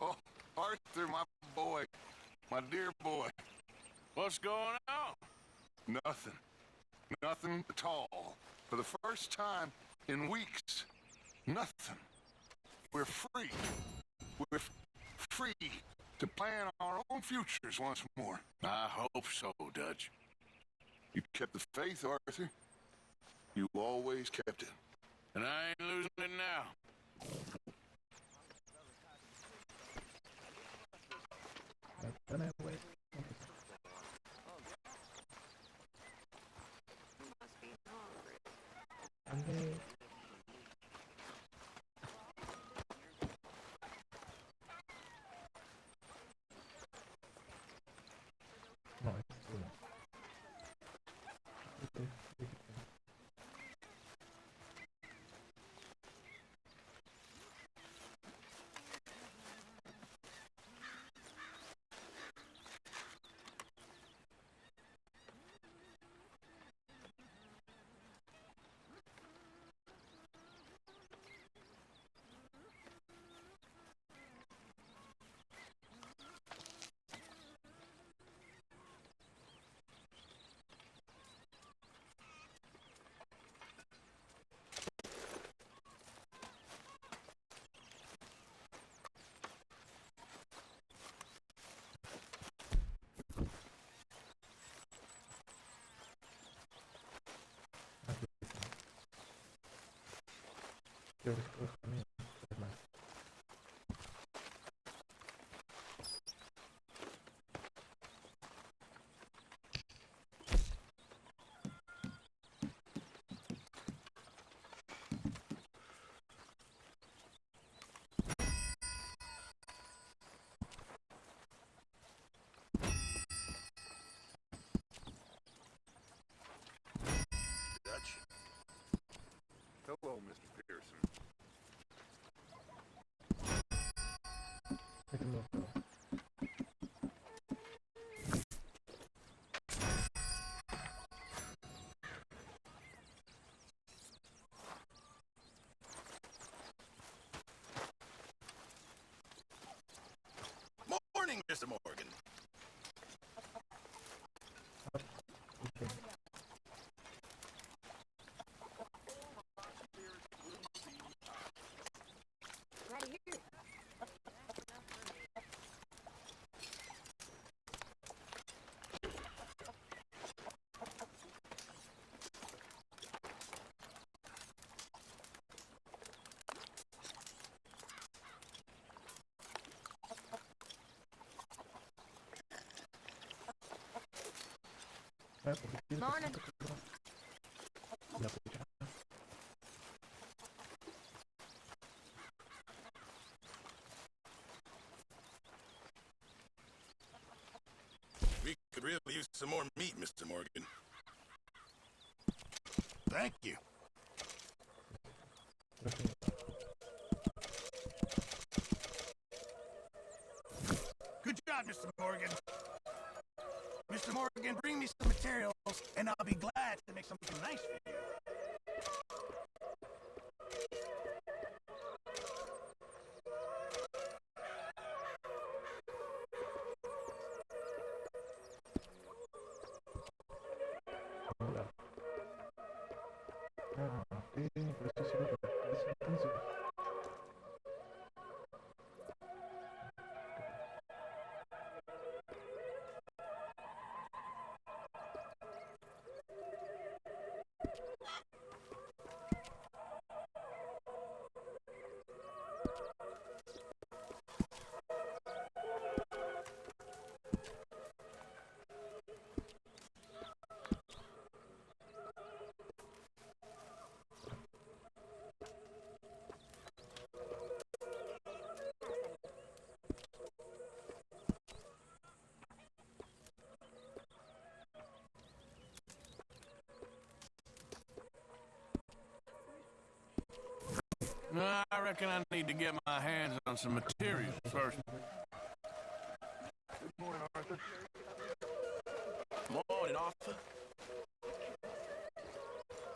Oh, Arthur, my boy. My dear boy. What's going on? Nothing. Nothing at all. For the first time in weeks. Nothing. We're free. We're free to plan our own futures once more. I hope so, Dutch. You kept the faith, Arthur. You always kept it. And I ain't losing it now. Hello, Mr. Pearson. Morning, Mr. Morgan. Morning. We could really use some more meat, Mr. Morgan. Thank you. Good job, Mr. Morgan. Mr. Morgan, bring me some materials, and I'll be glad to make something nice for you. Pero esto sí lo que es entonces. I reckon I need to get my hands on some materials first. Good morning, Arthur. Morning, Arthur.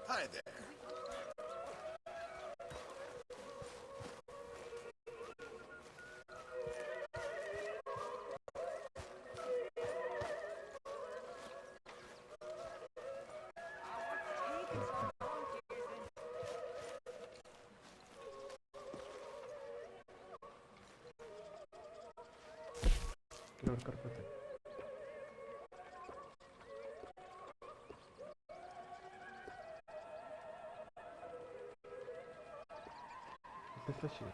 Hi there. Quiero ver carpeta. Este está chido.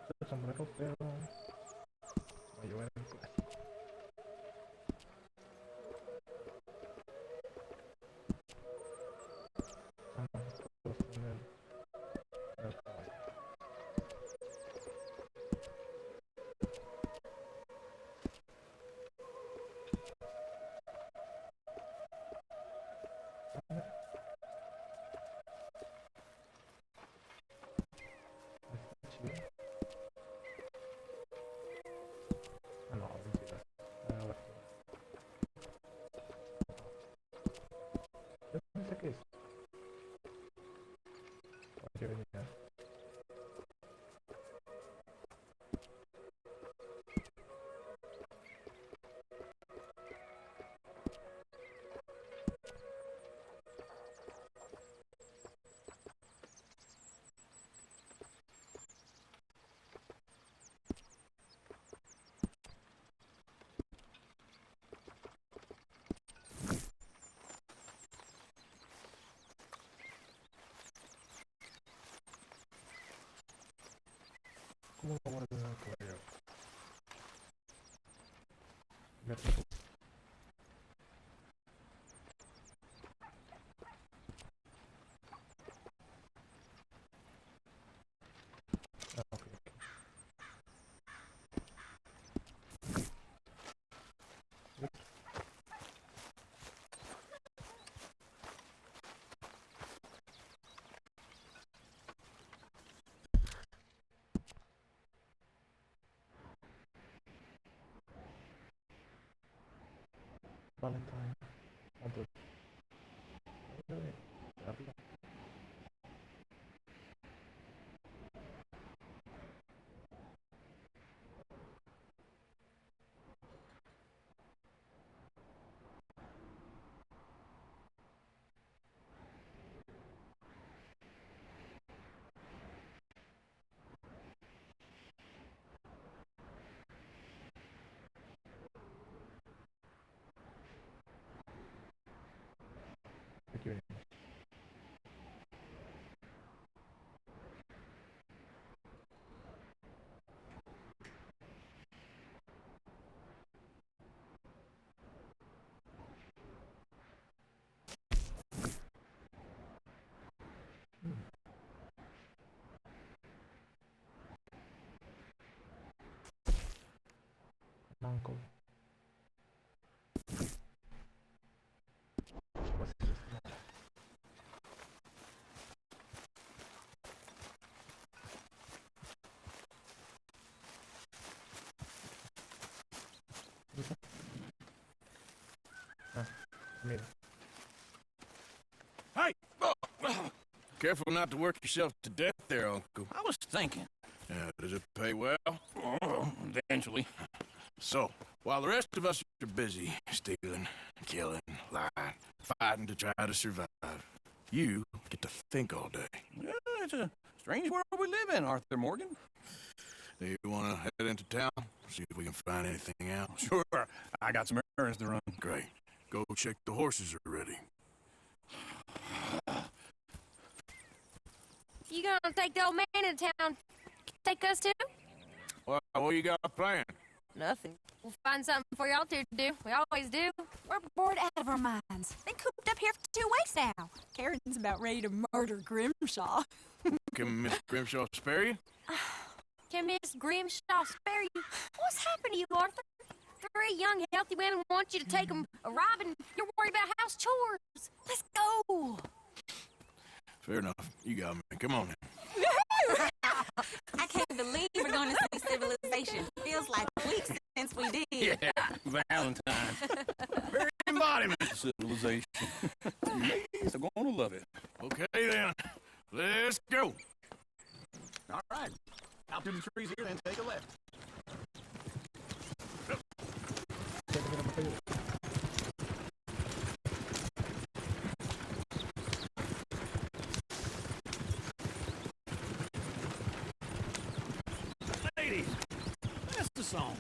Este sombrero, pero voy a llevar el clásico. Ah, no, estos son del caballo. Está chido. Ah, no, mentira. Ah, bueno. Yo pensé que es. Oye, venía. ¿Cómo lo voy a tener que ver? Ya tengo. Ah, ok, ok. Valentine. Ah, pues. Arriba. Aquí venimos. Banco. Pues es esto. Mira. Hey! Careful not to work yourself to death there, Uncle. I was thinking. Yeah, does it pay well? Oh, eventually. So, while the rest of us are busy stealing, killing, lying, fighting to try to survive, you get to think all day. Yeah, it's a strange world we live in, Arthur Morgan. Do you want to head into town? See if we can find anything out? Sure. I got some errands to run. Great. Go check the horses are ready. You gonna take the old man into town? Take us too? Well, what you got planned? Nothing. We'll find something for y'all two to do. We always do. We're bored out of our minds. Been cooped up here for 2 weeks now. Karen's about ready to murder Grimshaw. Can Miss Grimshaw spare you? Can Miss Grimshaw spare you? What's happened to you, Arthur? 3 young, healthy women want you to take them a robbing. You're worried about house chores. Let's go. Fair enough. You got me. Come on then. I can't believe we're going to see civilization. Feels like weeks since we did. Yeah, Valentine. Very embodiment of civilization. Yes, I'm going to love it. Okay then. Let's go. All right. Out through the trees here, then take a left. Ladies, that's the song.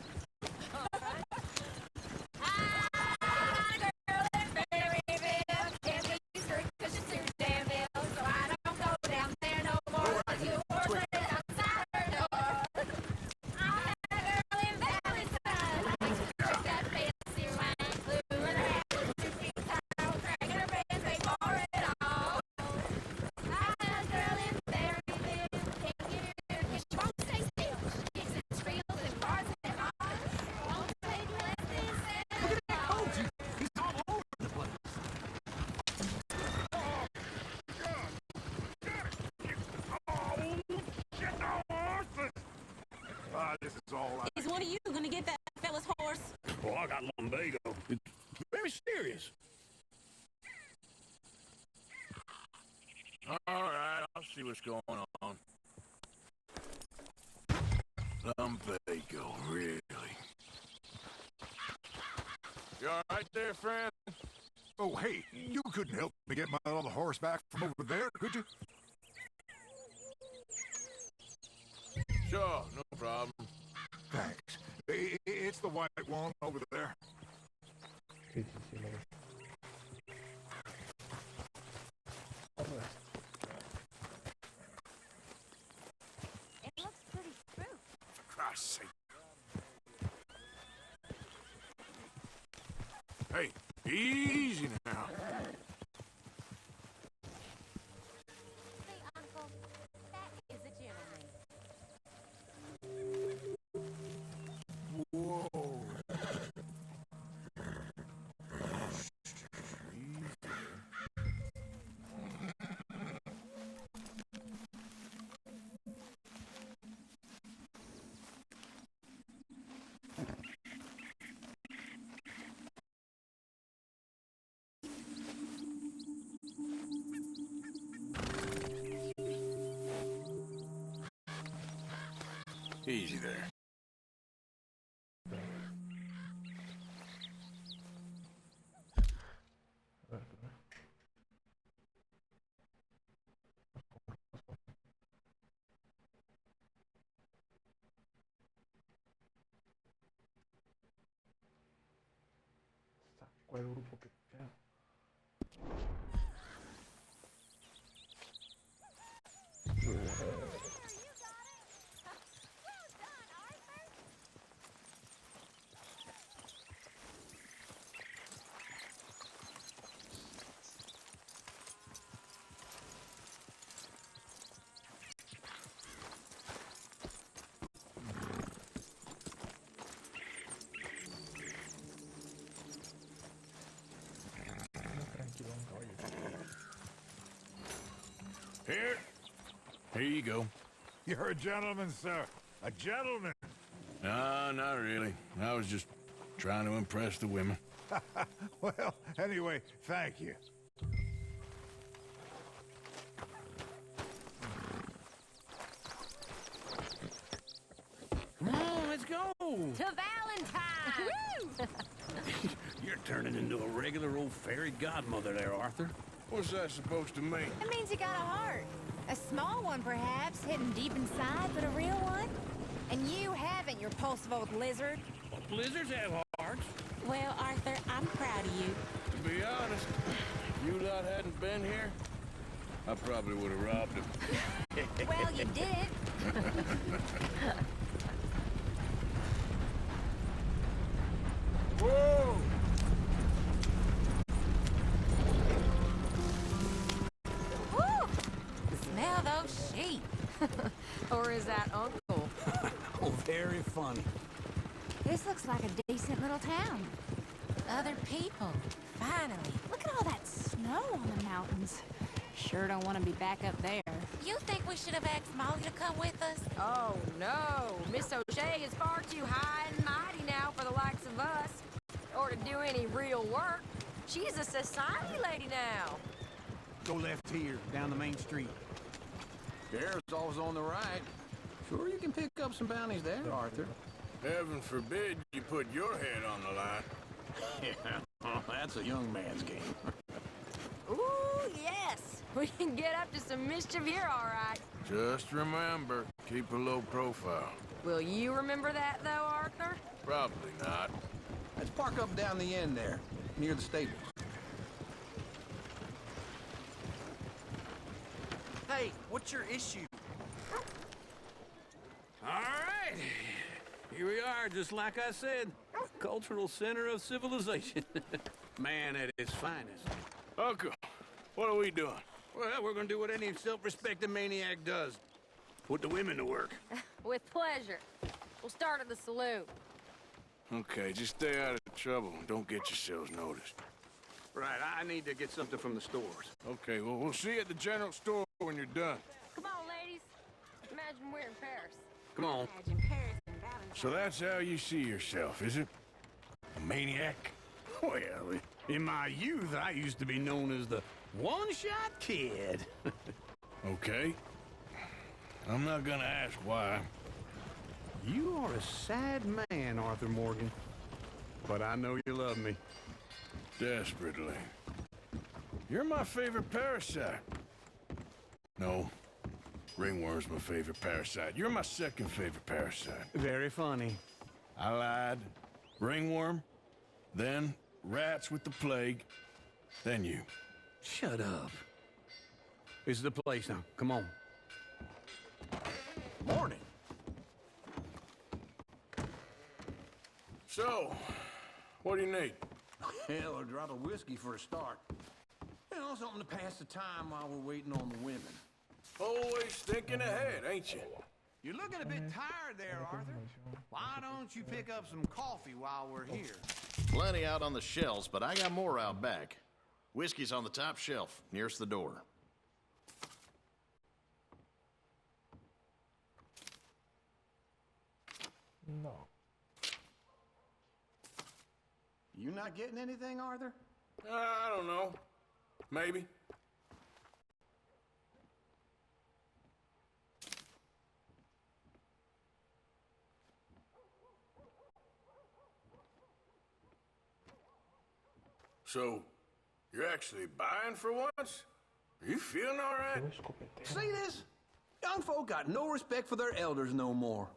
This is all I... Is one of you going to get that fella's horse? Oh, I got lumbago. It's very serious. All right, I'll see what's going on. Lumbago, really? You all right there, friend? Oh, hey, you couldn't help me get my other horse back from over there, could you? Sure, no problem. Thanks. It's the white one over there. Sí, lo veo. It looks pretty true. For Christ's sake. Hey, easy now. Hey, Uncle, that is a gentleman. Whoa. Easy there. Sacó el grupo que feo. Here you go. You're a gentleman, sir. A gentleman. No, not really. I was just trying to impress the women. Well, anyway, thank you. Come on, let's go. To Valentine! You're turning into a regular old fairy godmother there, Arthur. What's that supposed to mean? It means you got a heart. A small one, perhaps, hidden deep inside, but a real one. And you haven't, you repulsive old lizard. Well, blizzards have hearts. Well, Arthur, I'm proud of you. To be honest, if you lot hadn't been here, I probably would have robbed him. Well, you did. Whoa! Woo! Smell those sheep. Or is that Uncle? Oh, very funny. This looks like a decent little town. Other people. Finally. Look at all that snow on the mountains. Sure don't want to be back up there. You think we should have asked Molly to come with us? Oh, no. Miss O'Shea is far too high and mighty now for the likes of us. Or to do any real work. She's a society lady now. Go left here, down the main street. There's always on the right. Sure you can pick up some bounties there, Arthur. Heaven forbid you put your head on the line. Yeah, oh, that's a young man's game. Ooh, yes. We can get up to some mischief here, all right. Just remember, keep a low profile. Will you remember that, though, Arthur? Probably not. Let's park up down the end there, near the stables. Hey, what's your issue? All right. Here we are, just like I said. Cultural center of civilization. Man at its finest. Uncle, what are we doing? Well, we're gonna do what any self-respecting maniac does. Put the women to work. With pleasure. We'll start at the saloon. Okay, just stay out of trouble and don't get yourselves noticed. Right, I need to get something from the stores. Okay, well, we'll see you at the general store when you're done. Come on, ladies. Imagine we're in Paris. Come on. Imagine Paris and Valentine. So that's how you see yourself, is it? A maniac? Well, in my youth, I used to be known as the one-shot kid. Okay. I'm not gonna ask why. You are a sad man, Arthur Morgan. But I know you love me. Desperately. You're my favorite parasite. No. Ringworm's my favorite parasite. You're my second favorite parasite. Very funny. I lied. Ringworm, then rats with the plague, then you. Shut up. This is the place now. Come on. Morning. So, what do you need? Hell, a drop of whiskey for a start. You know, something to pass the time while we're waiting on the women. Always thinking ahead, ain't you? You're looking a bit tired there, Arthur. Why don't you pick up some coffee while we're here? Plenty out on the shelves, but I got more out back. Whiskey's on the top shelf, nearest the door. No. You not getting anything, Arthur? I don't know. Maybe. So, you're actually buying for once? Are you feeling all right? See this? Young folk got no respect for their elders no more.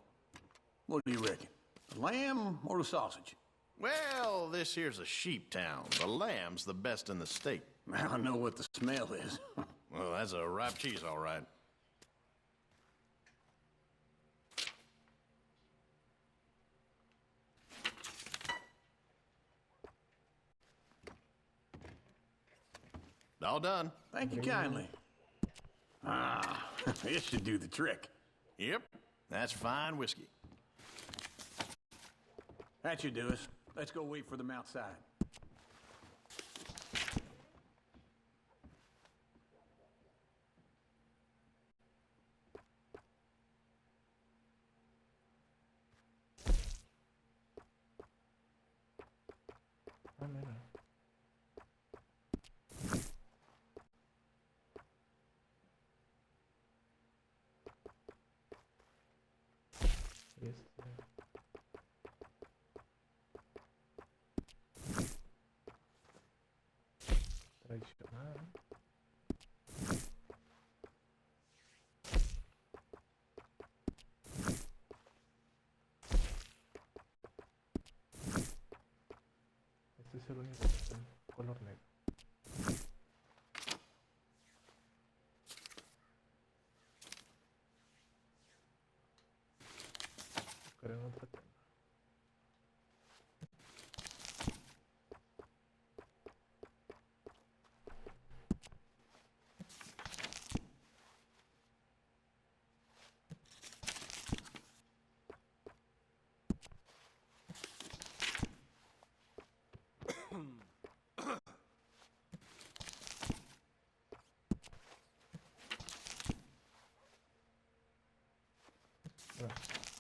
What do you reckon? The lamb or the sausage? Well, this here's a sheep town. The lamb's the best in the state. I know what the smell is. Well, that's a ripe cheese, all right. All done. Thank you kindly. Ah, this should do the trick. Yep, that's fine whiskey. That should do us. Let's go wait for them outside. Ah, mira. Tradicional. Este es el único que está en color negro. Buscaré en otra tienda.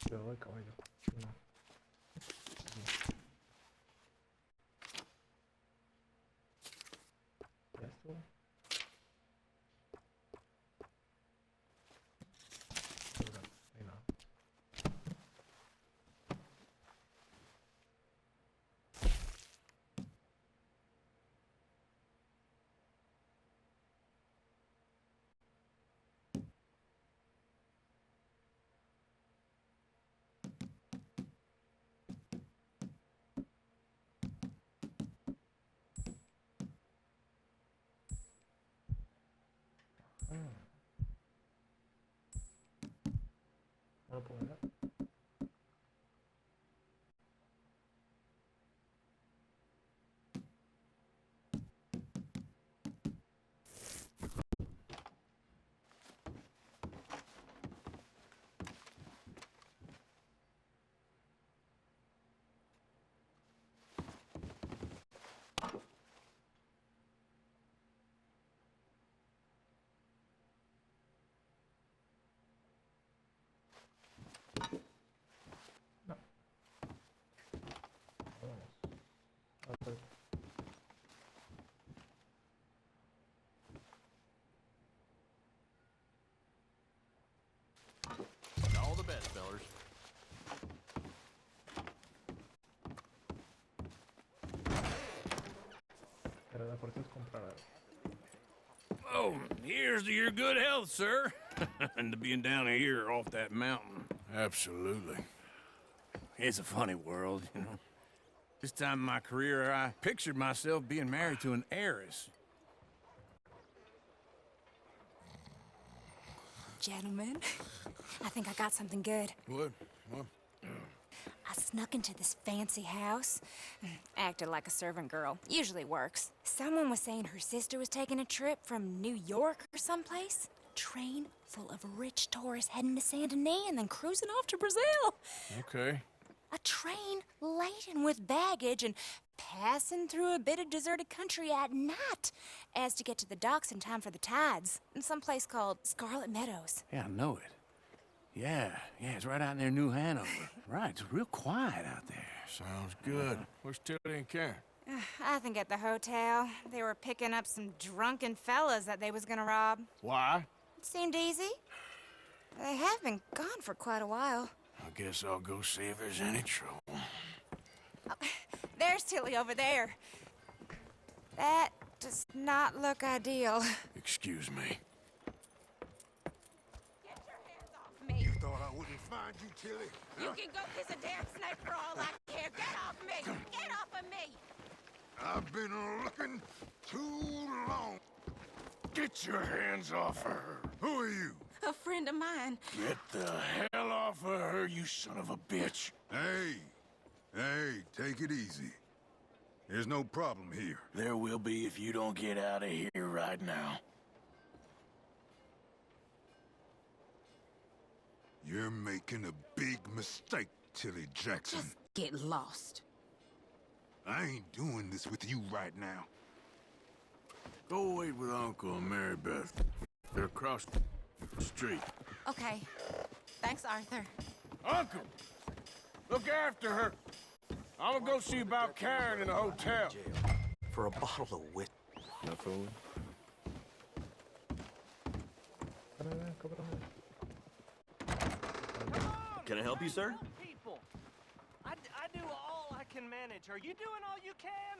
Cuidado de caballo. No. Ya estuvo. Ahí nada. No lo puedo ver. No. Vamos. A ver. All the best, fellers. Pero la fuerza es comprar algo. Oh, here's to your good health, sir. And to being down here off that mountain. Absolutely. It's a funny world, you know. This time in my career, I pictured myself being married to an heiress. Gentlemen, I think I got something good. What? What? I snuck into this fancy house, acted like a servant girl. Usually works. Someone was saying her sister was taking a trip from New York or someplace. Train full of rich tourists heading to Saint Denis and then cruising off to Brazil. Okay. A train laden with baggage and passing through a bit of deserted country at night as to get to the docks in time for the tides in some place called Scarlet Meadows. Yeah, I know it. Yeah, it's right out near New Hanover. Right, it's real quiet out there. Sounds good. Where's Tilly and Karen? I think at the hotel. They were picking up some drunken fellas that they was gonna rob. Why? It seemed easy. They have been gone for quite a while. I guess I'll go see if there's any trouble. Oh, there's Tilly over there. That does not look ideal. Excuse me. You thought I wouldn't find you, Tilly? You can go kiss a damn snake for all I care. Get off me! Get off of me! I've been looking too long. Get your hands off her. Who are you? A friend of mine. Get the hell off of her, you son of a bitch. Hey, take it easy. There's no problem here. There will be if you don't get out of here right now. You're making a big mistake, Tilly Jackson. Just get lost. I ain't doing this with you right now. Go wait with Uncle and Mary Beth. They're across the street. Okay. Thanks, Arthur. Uncle! Look after her! I'm gonna go see about Karen in the hotel. For a bottle of wit. No fooling. Can I help you, sir? People, I do all I can manage. Are you doing all you can?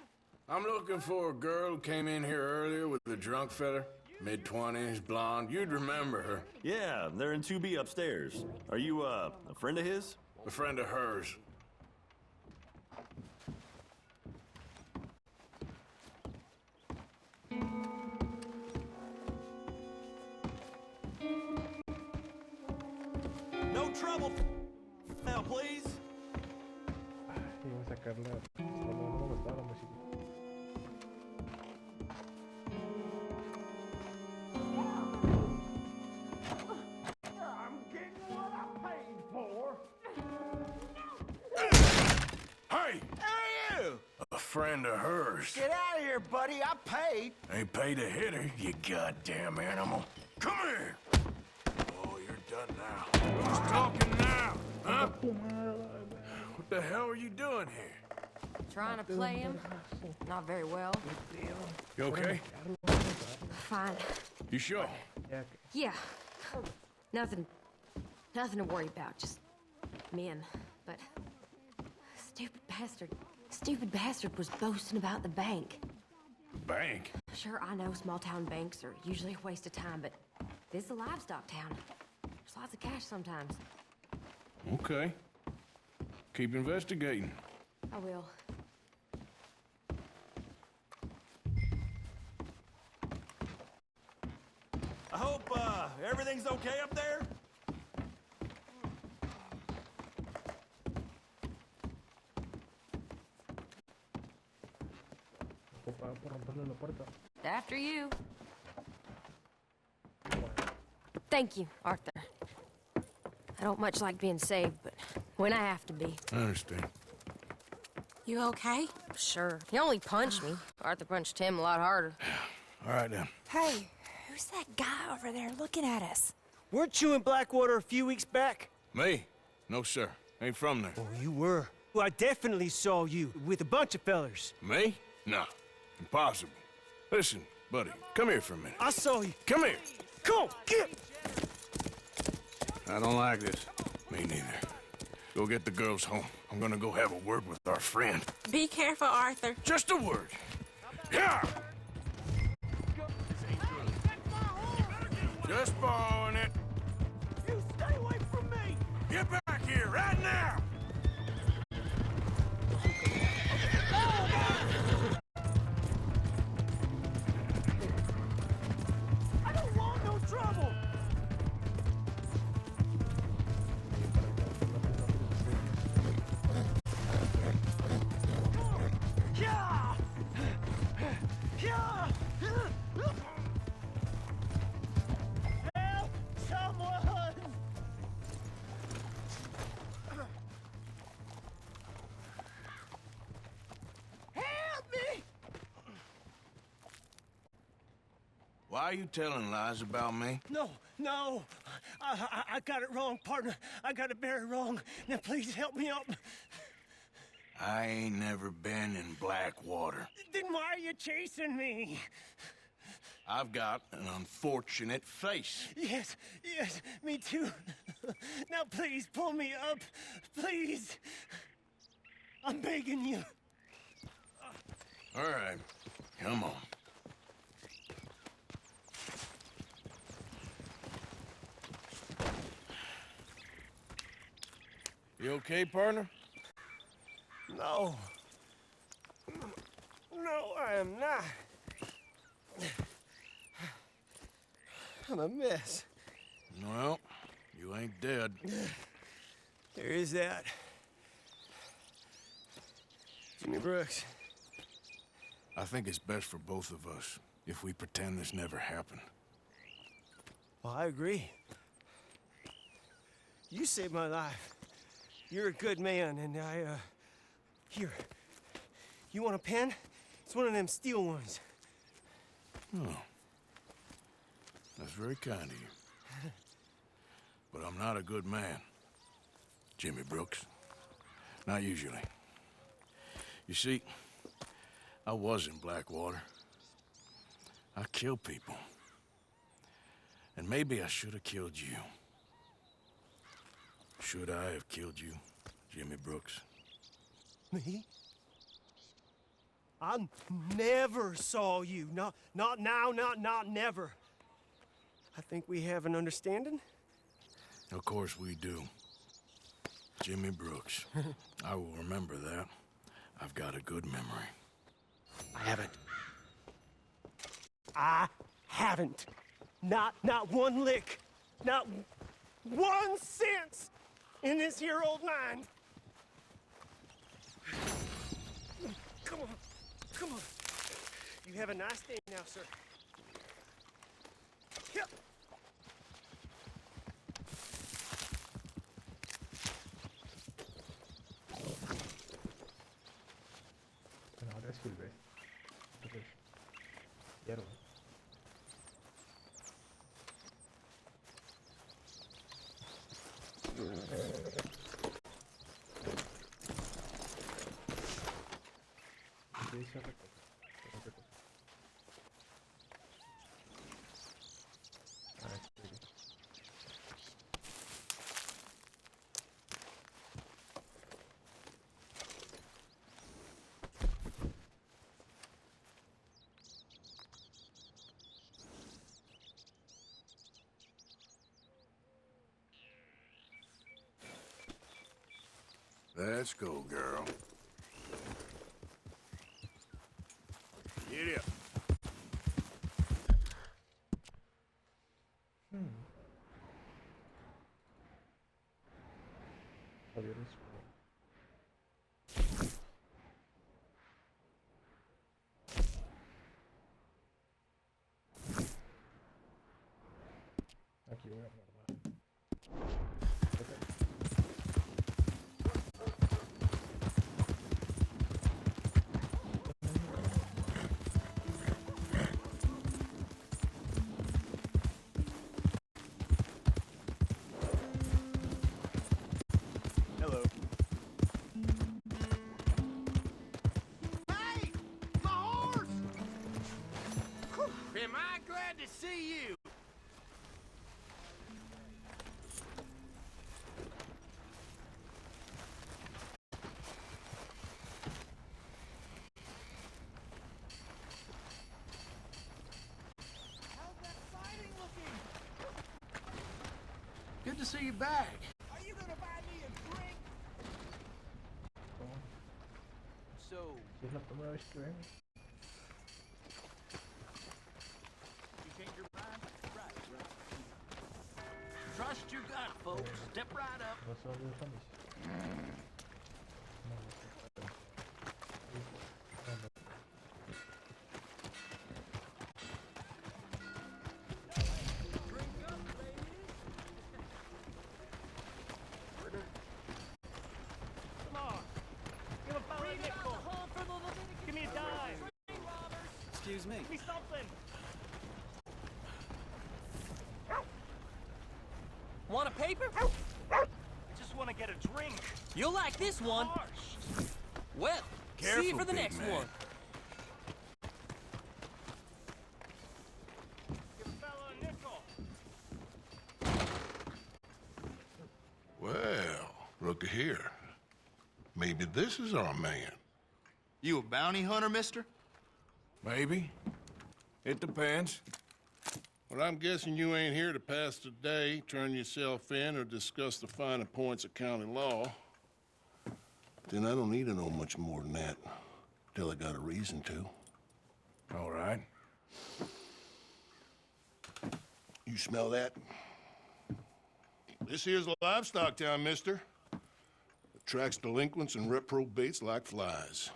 I'm looking for a girl who came in here earlier with a drunk fella. Mid-20s, blonde. You'd remember her. Yeah, they're in 2B upstairs. Are you, a friend of his? A friend of hers. No trouble now, please. Iba a sacarla. No me gustaba la música. I'm getting what I paid for. Hey! Who are you? A friend of hers. Get out of here, buddy. I paid. Ain't paid to hit her, you goddamn animal. Come here! Oh, you're done now. Who's talking now? Huh? What the hell are you doing here? Trying to play him. Not very well. You okay? Fine. You sure? Yeah. Nothing to worry about. Just men. But stupid bastard was boasting about the bank. Bank? Sure, I know small town banks are usually a waste of time, but this is a livestock town. There's lots of cash sometimes. Okay. Keep investigating. I will. I hope, everything's okay up there? After you. Thank you, Arthur. I don't much like being saved, but when I have to be. I understand. You okay? Sure. He only punched me. Arthur punched him a lot harder. All right, then. Hey, who's that guy over there looking at us? Weren't you in Blackwater a few weeks back? Me? No, sir. Ain't from there. Oh, you were. Well, I definitely saw you with a bunch of fellers. Me? No. Impossible. Listen, buddy, come here for a minute. I saw you. Come here. Come on, get! I don't like this. Me neither. Go get the girls home. I'm gonna go have a word with our friend. Be careful, Arthur. Just a word. Yeah! Just borrowing it. You stay away from me! Get back here right now! I don't want no trouble! Yeah! Yeah! Help! Someone! Help me! Why are you telling lies about me? No. I got it wrong, partner. I got it very wrong. Now, please help me out. I ain't never been in Blackwater. Then why are you chasing me? I've got an unfortunate face. Yes, me too. Now, please, pull me up. Please. I'm begging you. All right, come on. You okay, partner? No. No, I am not. I'm a mess. Well, you ain't dead. There is that. Jimmy Brooks. I think it's best for both of us if we pretend this never happened. Well, I agree. You saved my life. You're a good man, and here. You want a pen? It's one of them steel ones. Oh. That's very kind of you. But I'm not a good man, Jimmy Brooks. Not usually. You see, I was in Blackwater. I killed people. And maybe I should have killed you. Should I have killed you, Jimmy Brooks? Me? I never saw you. Not now, not never. I think we have an understanding. Of course we do. Jimmy Brooks. I will remember that. I've got a good memory. I haven't. Not one lick. Not 1 cent in this here old mine. Come on. Come on. You have a nice day now, sir. Yep. Bueno, ahora sirve. Entonces, hierba. ¿Qué dice recoger? Let's go, girl. Get up. Javier es aquí voy a guardar. Hello. Hey! My horse! Am I glad to see you? How's that siding looking? Good to see you back. Are you gonna buy me a drink? So, Si es la primera vez que ven. you changed your mind? Right. Trust your gut, folks. Step right up. Vas a ver esa misión. Come on. Give a fella a nickel. Give me a dime. Excuse me. Give me something. Want a paper? I just want to get a drink. You'll like this one. Well, see you Careful, for the big next man. one. Give a fella a nickel. Well, look here. Maybe this is our man. You a bounty hunter, mister? Maybe. It depends. Well, I'm guessing you ain't here to pass the day, turn yourself in, or discuss the finer points of county law. Then I don't need to know much more than that, till I got a reason to. All right. You smell that? This here's a livestock town, mister. Attracts delinquents and reprobates like flies.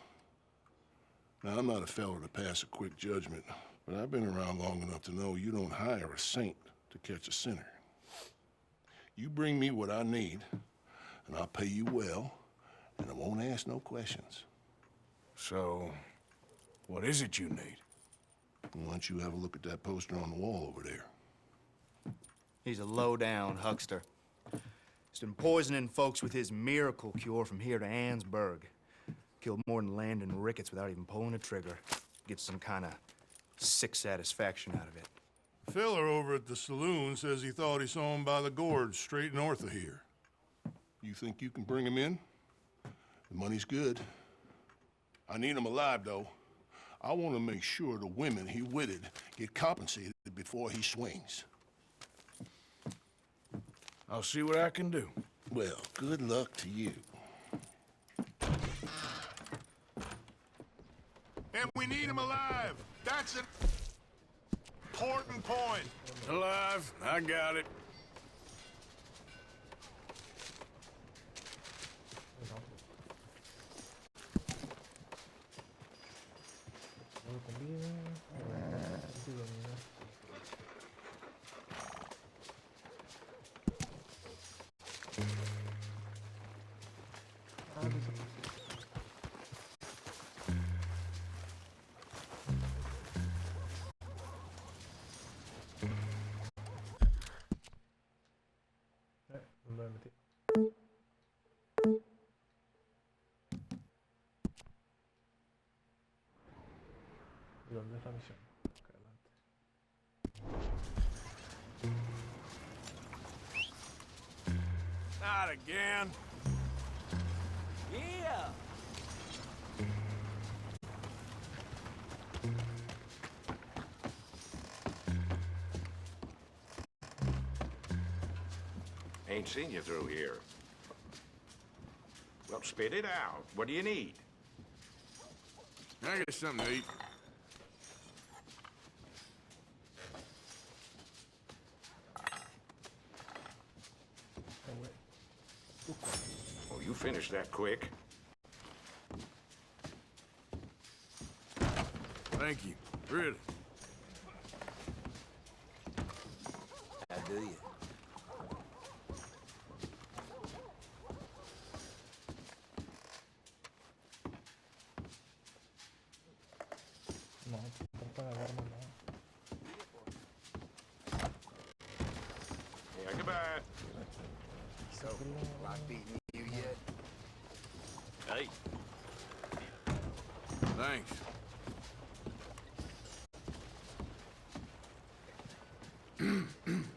Now, I'm not a fellow to pass a quick judgment, but I've been around long enough to know you don't hire a saint to catch a sinner. You bring me what I need, and I'll pay you well, and I won't ask no questions. So, what is it you need? Why don't you have a look at that poster on the wall over there? He's a low-down huckster. He's been poisoning folks with his miracle cure from here to Annesburg. killed more than Landon Ricketts without even pulling a trigger. Get some kind of sick satisfaction out of it. Filler over at the saloon says he thought he saw him by the gorge straight north of here. You think you can bring him in? The money's good. I need him alive, though. I want to make sure the women he witted get compensated before he swings. I'll see what I can do. Well, good luck to you. And we need him alive. That's an important point. Alive, I got it. ¿Dónde me metí? ¿Y dónde es la misión? Acá adelante. Not again. Yeah! Ain't seen you through here. Well, spit it out. What do you need? I got something to eat. Oh, you finished that quick. Thank you. Really. How do you? No, trata de darme nada. Yeah, goodbye. So, rock beating you yet? Hey. Thanks.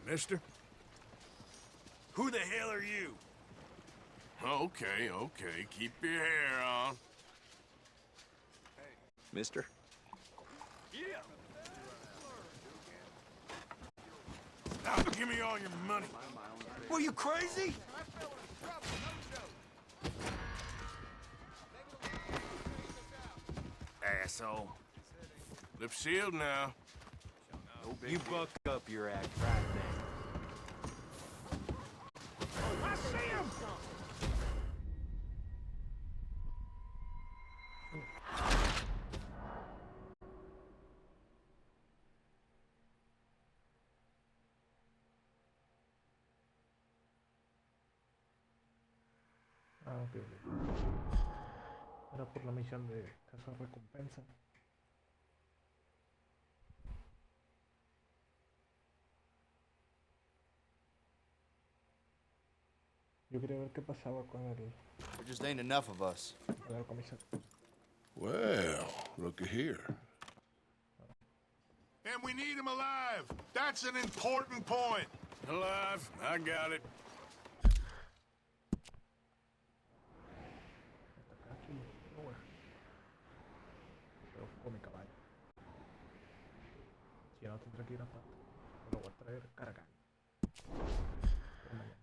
Mister? Who the hell are you? Okay, okay. Keep your hair on. Mister? Yeah. Now, give me all your money. Were you crazy? Asshole. Lip sealed now. You buck up your act right now. I see him! Ah, ok, ok. Era por la misión de cazar recompensa. Yo quería ver qué pasaba con el There just ain't enough of us. comisario. Well, looky here. And we need him alive. That's an important point. Alive, I got it. Pero con mi caballo. Si no tendré que ir a PARTE. Me lo voy a traer cargado. Por mañana.